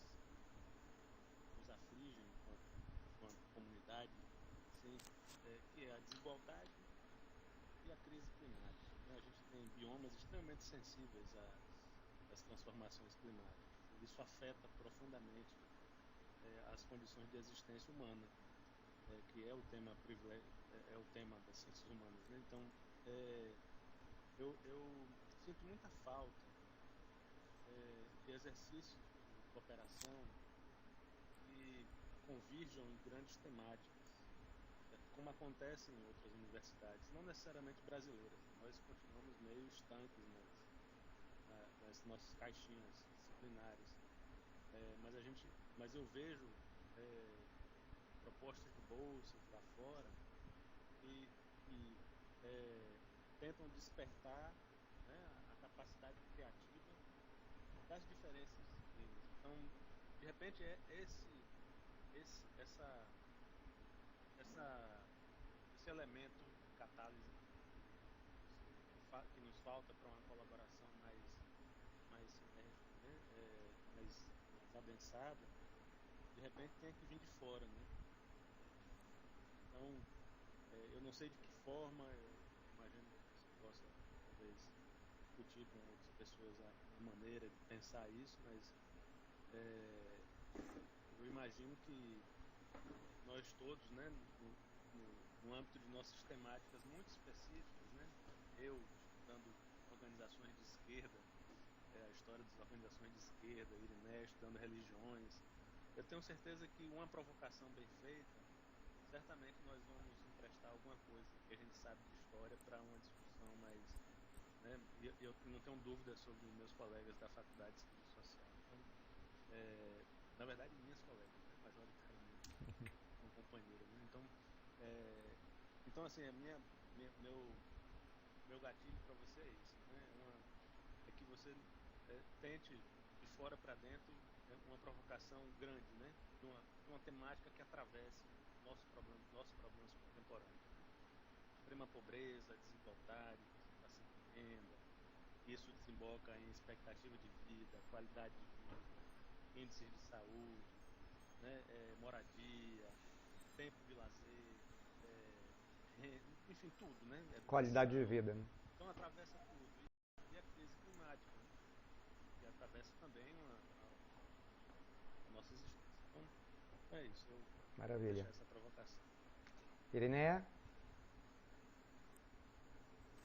que nos afligem enquanto comunidade, assim, que é a desigualdade e a crise climática. Né? A gente tem biomas extremamente sensíveis às transformações climáticas. Isso afeta profundamente as condições de existência humana, que é o tema das ciências humanas. Né? Então, eu sinto muita falta de exercícios de cooperação que convirjam em grandes temáticas, como acontece em outras universidades, não necessariamente brasileiras. Nós continuamos meio estanques nas nossas caixinhas disciplinares, mas eu vejo propostas de bolsas lá fora que tentam despertar, né, a capacidade criativa das diferentes disciplinas. Então, de repente, esse elemento de catálise que nos falta para uma colaboração mais sinérgica, né? mais adensada, de repente tem que vir de fora, né? Então, eu não sei de que forma, eu imagino que você possa, talvez, discutir com outras pessoas a maneira de pensar isso, mas eu imagino que nós todos, né, no âmbito de nossas temáticas muito específicas, né, eu estudando organizações de esquerda, a história das organizações de esquerda, Irineu estudando religiões, eu tenho certeza que uma provocação bem feita, certamente nós vamos emprestar alguma coisa que a gente sabe de história para uma discussão mais, né, e eu não tenho dúvida sobre meus colegas da Faculdade de Serviço Social. Então, na verdade, minhas colegas, né, majoritariamente, são companheiras, né? Então assim, meu gatilho para você é isso, né? É que você tente de fora para dentro uma provocação grande, né? De uma temática que atravesse nossos problemas contemporâneos, né? Extrema pobreza, desigualdade, concentração de renda, isso desemboca em expectativa de vida, qualidade de vida, índices de saúde, né? Moradia, tempo de lazer, enfim, tudo, né? Educação, qualidade de vida, né? Então atravessa tudo. E a crise climática, né? Que atravessa também a nossa existência. Então, é isso. Eu Maravilha. vou deixar essa provocação. Irineia?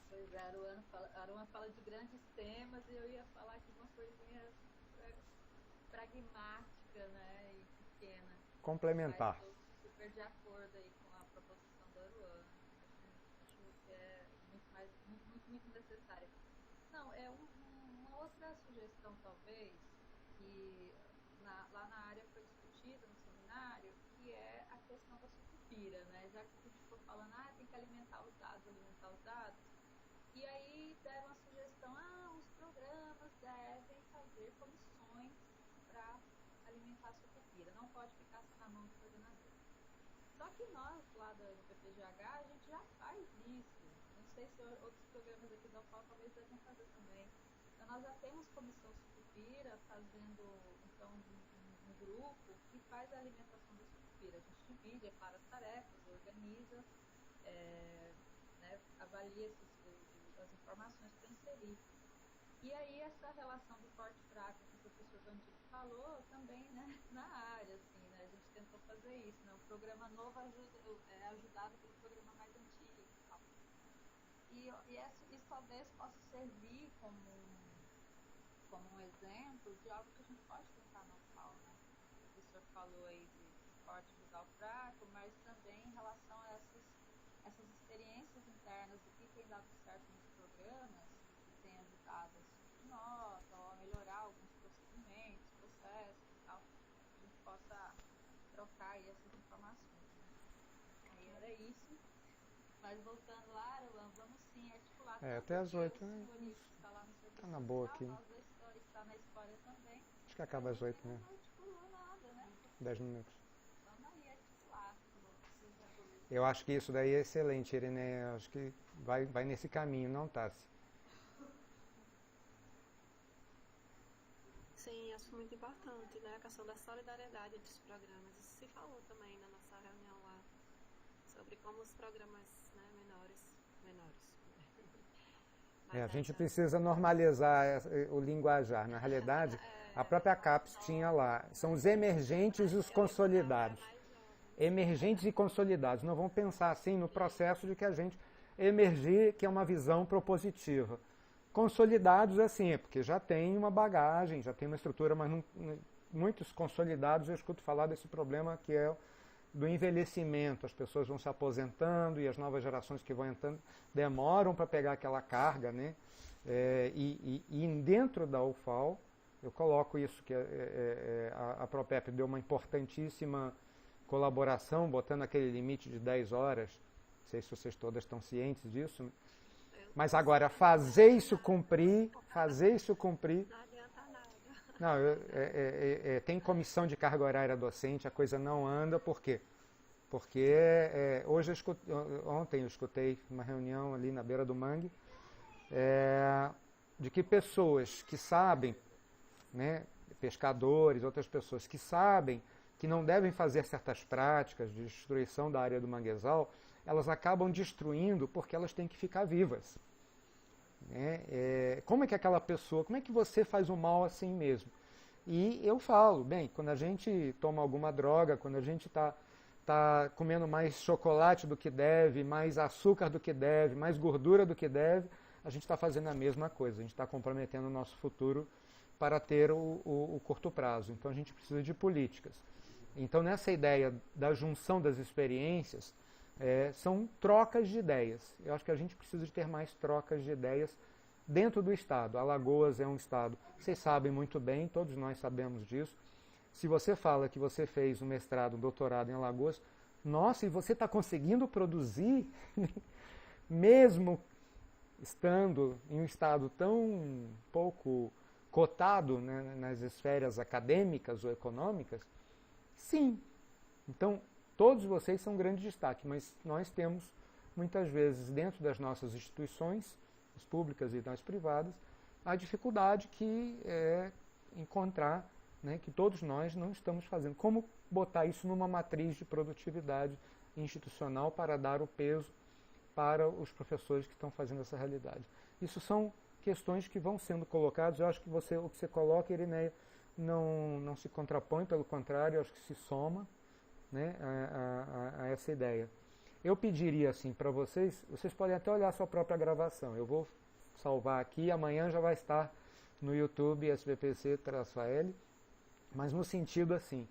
Pois é, Aruan fala de grandes temas e eu ia falar aqui uma coisinha pragmática, né, e pequena. Complementar. Mas estou super de acordo aí com a proposição do Aruan. Acho que é muito necessária. Não, é uma outra sugestão, talvez, que lá na área foi discutida no seminário, que é a questão da sucupira, né? Já que a gente ficou falando, tem que alimentar os dados. E aí deram a sugestão, os programas devem fazer comissões para alimentar a sucupira, não pode ficar só na mão do coordenador. Só que nós, lá do PPGH, a gente já faz isso. Não sei se outros programas aqui da UFAL talvez devem fazer também. Então, nós já temos comissão sucupira fazendo, então, um grupo que faz a alimentação da sucupira. A gente divide, é para as tarefas, organiza, né, avalia as informações para inserir. E aí essa relação do forte fraco que o professor Vandico falou também, né, na área, assim, né, a gente tentou fazer isso, né, o programa novo é ajudado pelo programa mais antigo e tal. E isso talvez possa servir como um exemplo de algo que a gente pode tentar na UFAL, né? O professor falou aí de forte ajudar o fraco, mas também em relação a essas experiências internas do que tem dado certo nos programas, que tem ajudado a subir nota, ou a melhorar alguns procedimentos, processos e tal, a gente possa trocar aí essas informações, né? Aí era isso. Mas voltando lá, Aruan, vamos sim articular. Até às 8, né? Está lá no serviço tá na boa social, aqui. nós da história está na história também. Acho que acaba às 8, né? Não articulou nada, né? 10 minutos. Vamos aí articular. Eu acho que isso daí é excelente, Irineia. Acho que vai nesse caminho, não, Tassi? Sim, acho muito importante, né? A questão da solidariedade dos programas. Isso se falou também na nossa reunião lá, sobre como os programas, né, menores. A gente precisa normalizar o linguajar. Na realidade, a própria CAPES tinha lá. São os emergentes e os consolidados. Emergentes e consolidados. Nós vamos pensar assim no processo de que a gente emergir, que é uma visão propositiva. Consolidados, assim, porque já tem uma bagagem, já tem uma estrutura, mas muitos consolidados eu escuto falar desse problema que é do envelhecimento. As pessoas vão se aposentando e as novas gerações que vão entrando demoram para pegar aquela carga, né? E dentro da UFAL, eu coloco isso, que a Propep deu uma importantíssima colaboração, botando aquele limite de 10 horas, não sei se vocês todas estão cientes disso, mas agora fazer isso cumprir, Não adianta nada. não, tem comissão de carga horária docente, a coisa não anda, por quê? Porque ontem eu escutei uma reunião ali na beira do mangue, de que pessoas que sabem, né, pescadores, outras pessoas que sabem que não devem fazer certas práticas de destruição da área do manguezal, elas acabam destruindo porque elas têm que ficar vivas. Como é que aquela pessoa, como é que você faz o mal assim mesmo? E eu falo, bem, quando a gente toma alguma droga, quando a gente está comendo mais chocolate do que deve, mais açúcar do que deve, mais gordura do que deve, a gente está fazendo a mesma coisa, a gente está comprometendo o nosso futuro para ter o curto prazo. Então a gente precisa de políticas. Então nessa ideia da junção das experiências, são trocas de ideias. Eu acho que a gente precisa de ter mais trocas de ideias dentro do Estado. Alagoas é um Estado, vocês sabem muito bem, todos nós sabemos disso. Se você fala que você fez um mestrado, um doutorado em Alagoas, nossa, e você está conseguindo produzir, mesmo estando em um estado tão pouco cotado, né, nas esferas acadêmicas ou econômicas, sim. Então, todos vocês são um grande destaque, mas nós temos, muitas vezes, dentro das nossas instituições, as públicas e das privadas, a dificuldade que é encontrar, né, que todos nós não estamos fazendo. Como botar isso numa matriz de produtividade institucional para dar o peso para os professores que estão fazendo essa realidade. Isso são questões que vão sendo colocadas. Eu acho que o que você coloca, Irineia, não se contrapõe, pelo contrário, eu acho que se soma, né, a essa ideia. Eu pediria assim para vocês podem até olhar a sua própria gravação. Eu vou salvar aqui, amanhã já vai estar no YouTube SBPC-AL, mas no sentido assim,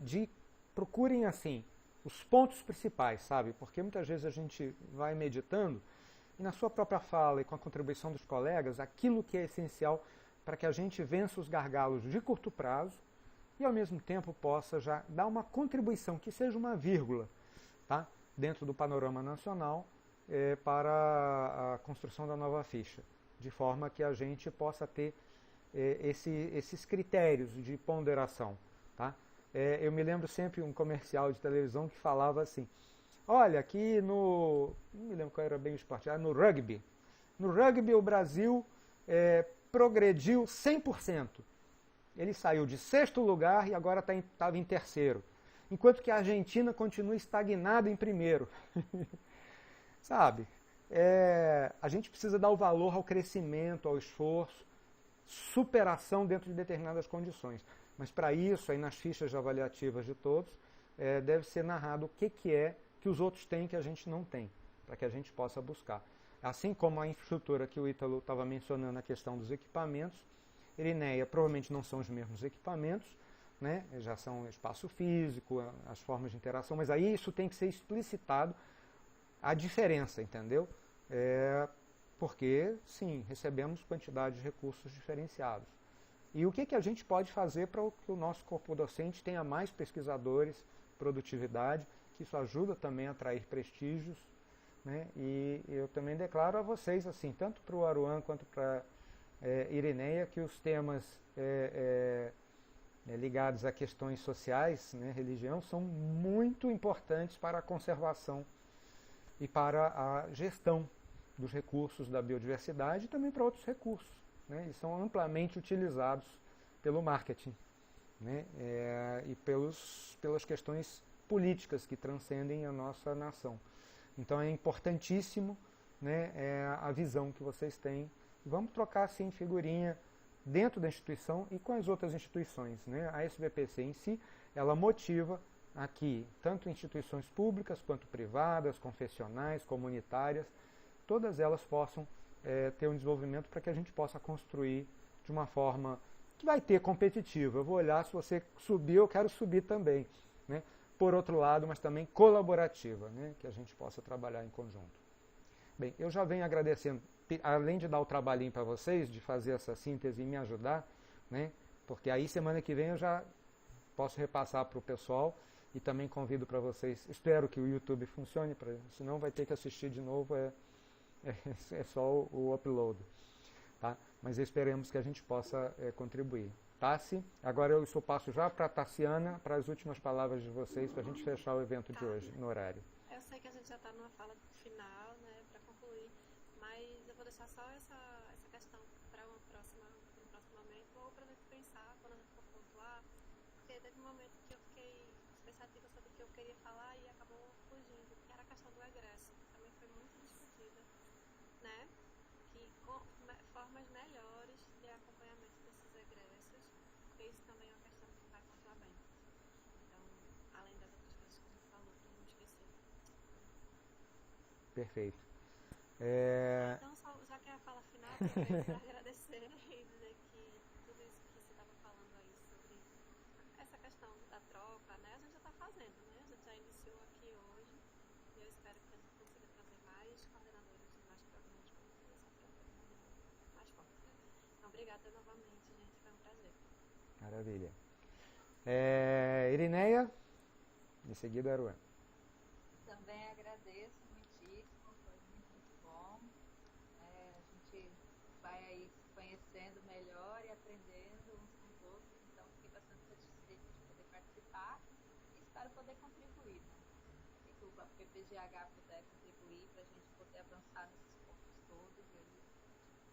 de procurem assim os pontos principais, sabe? Porque muitas vezes a gente vai meditando e na sua própria fala e com a contribuição dos colegas, aquilo que é essencial para que a gente vença os gargalos de curto prazo e ao mesmo tempo possa já dar uma contribuição, que seja uma vírgula, tá? Dentro do panorama nacional para a construção da nova ficha, de forma que a gente possa ter esses critérios de ponderação. Tá? Eu me lembro sempre um comercial de televisão que falava assim, olha, aqui não me lembro qual era bem o esporte, no rugby. No rugby o Brasil progrediu 100%. Ele saiu de 6º lugar e agora estava em 3º. Enquanto que a Argentina continua estagnada em 1º. Sabe? A gente precisa dar o valor ao crescimento, ao esforço, superação dentro de determinadas condições. Mas para isso, aí nas fichas avaliativas de todos, deve ser narrado o que que os outros têm que a gente não tem, para que a gente possa buscar. Assim como a infraestrutura que o Ítalo estava mencionando, a questão dos equipamentos, Irineia, provavelmente não são os mesmos equipamentos, né? Já são espaço físico, as formas de interação, mas aí isso tem que ser explicitado, a diferença, entendeu? Porque, sim, recebemos quantidade de recursos diferenciados. E o que a gente pode fazer para que o nosso corpo docente tenha mais pesquisadores, produtividade, que isso ajuda também a atrair prestígios, né? E eu também declaro a vocês, assim, tanto para o Aruan quanto para Irineia, que os temas ligados a questões sociais, né, religião, são muito importantes para a conservação e para a gestão dos recursos da biodiversidade e também para outros recursos, né, e são amplamente utilizados pelo marketing, né, e pelas questões políticas que transcendem a nossa nação. Então é importantíssimo, né, a visão que vocês têm. Vamos trocar, sim, figurinha dentro da instituição e com as outras instituições, né? A SBPC em si, ela motiva aqui, tanto instituições públicas quanto privadas, confessionais, comunitárias, todas elas possam ter um desenvolvimento para que a gente possa construir de uma forma que vai ter competitiva. Eu vou olhar, se você subir, eu quero subir também, né? Por outro lado, mas também colaborativa, né? Que a gente possa trabalhar em conjunto. Bem, eu já venho agradecendo, além de dar o trabalhinho para vocês, de fazer essa síntese e me ajudar, né? Porque aí semana que vem eu já posso repassar para o pessoal e também convido para vocês, espero que o YouTube funcione, senão vai ter que assistir de novo, é só o upload. Tá? Mas esperemos que a gente possa contribuir. Tassi, agora eu passo já para a Tassiana, para as últimas palavras de vocês, para a gente fechar o evento de hoje, no horário. Eu sei que a gente já está numa fala final, né, para concluir, mas eu vou deixar só essa questão para uma próxima boa para a gente pensar quando a gente for pontuar, porque teve um momento que eu fiquei pensativa sobre o que eu queria falar e acabou fugindo, que era a questão do egresso, que também foi muito discutida, né? Que formas melhores de acompanhamento desses egressos, porque isso também é uma questão que vai pontuar bem. Então, além das outras coisas que a gente falou, para não esquecer. Perfeito. Então, só que a fala final, para agradecer e dizer que tudo isso que você estava falando aí sobre essa questão da troca, né? A gente já está fazendo, né? A gente já iniciou aqui hoje e eu espero que a gente consiga trazer mais coordenadores e mais programas para fazer essa troca de maneira mais forte. Então, obrigada novamente, gente. Foi um prazer. Maravilha. Irineia, em seguida, Aruan. Também agradeço muitíssimo, foi muito bom. A gente vai aí se conhecendo melhor e aprendendo uns com os outros, então fiquei bastante satisfeita de poder participar e espero poder contribuir, né? Se o PPGH puder contribuir para a gente poder avançar nesses pontos todos, aí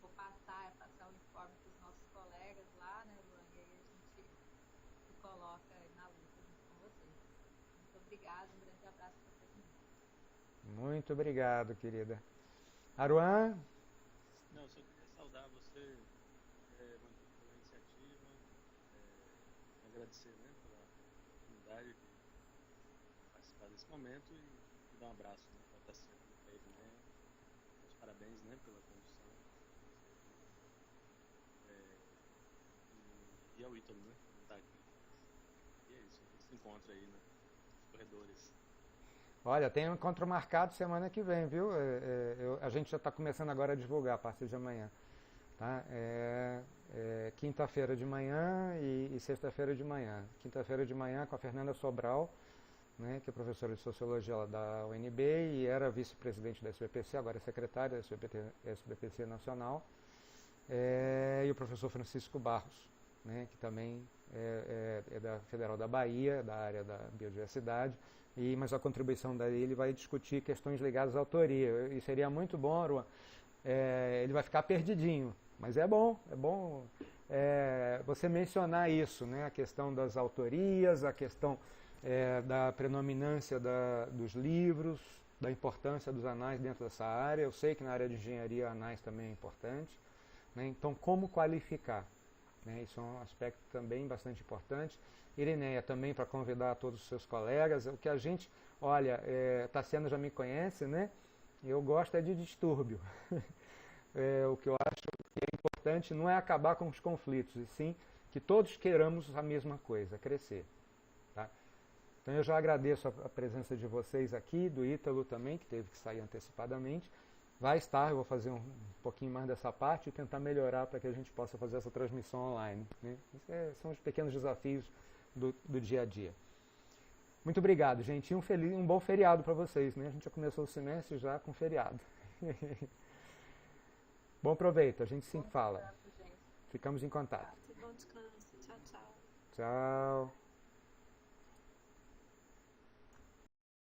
vou passar o informe para os nossos colegas lá, né, Luan? E aí a gente se coloca na luta junto com vocês. Muito obrigada, um grande abraço para todo mundo. Muito obrigado, querida. Aruan? Não, só queria saudar você, Vandir, pela iniciativa, agradecer, né, pela oportunidade de participar desse momento e dar um abraço, né, para a Tassiana e para a Irineia. Meus parabéns, né, pela condução. E ao Ítalo, né, que não está aqui. E é isso, a gente se encontra aí nos corredores. Olha, tem um encontro marcado semana que vem, viu? A gente já está começando agora a divulgar a partir de amanhã. Tá? Quinta-feira de manhã e sexta-feira de manhã. Quinta-feira de manhã com a Fernanda Sobral, né, que é professora de Sociologia da UNB e era vice-presidente da SBPC, agora é secretária da SBPC Nacional. E o professor Francisco Barros, né, que também é da Federal da Bahia, da área da biodiversidade, mas a contribuição dele vai discutir questões ligadas à autoria. E seria muito bom, Aruan, ele vai ficar perdidinho, mas é bom você mencionar isso, né, a questão das autorias, a questão da predominância dos livros, da importância dos anais dentro dessa área. Eu sei que na área de engenharia anais também é importante, né, então como qualificar? Isso é um aspecto também bastante importante. Irineia, também para convidar todos os seus colegas. O que a gente, olha, Tassiana já me conhece, né? Eu gosto de distúrbio. O que eu acho que é importante não é acabar com os conflitos, e sim que todos queiramos a mesma coisa, crescer. Tá? Então eu já agradeço a presença de vocês aqui, do Ítalo também, que teve que sair antecipadamente. Vai estar, eu vou fazer um pouquinho mais dessa parte e tentar melhorar para que a gente possa fazer essa transmissão online, né? São os pequenos desafios do dia a dia. Muito obrigado, gente. E um bom feriado para vocês, né? A gente já começou o semestre já com feriado. Bom proveito, a gente se fala. Ficamos em contato. Bom descanso. Tchau, tchau. Tchau.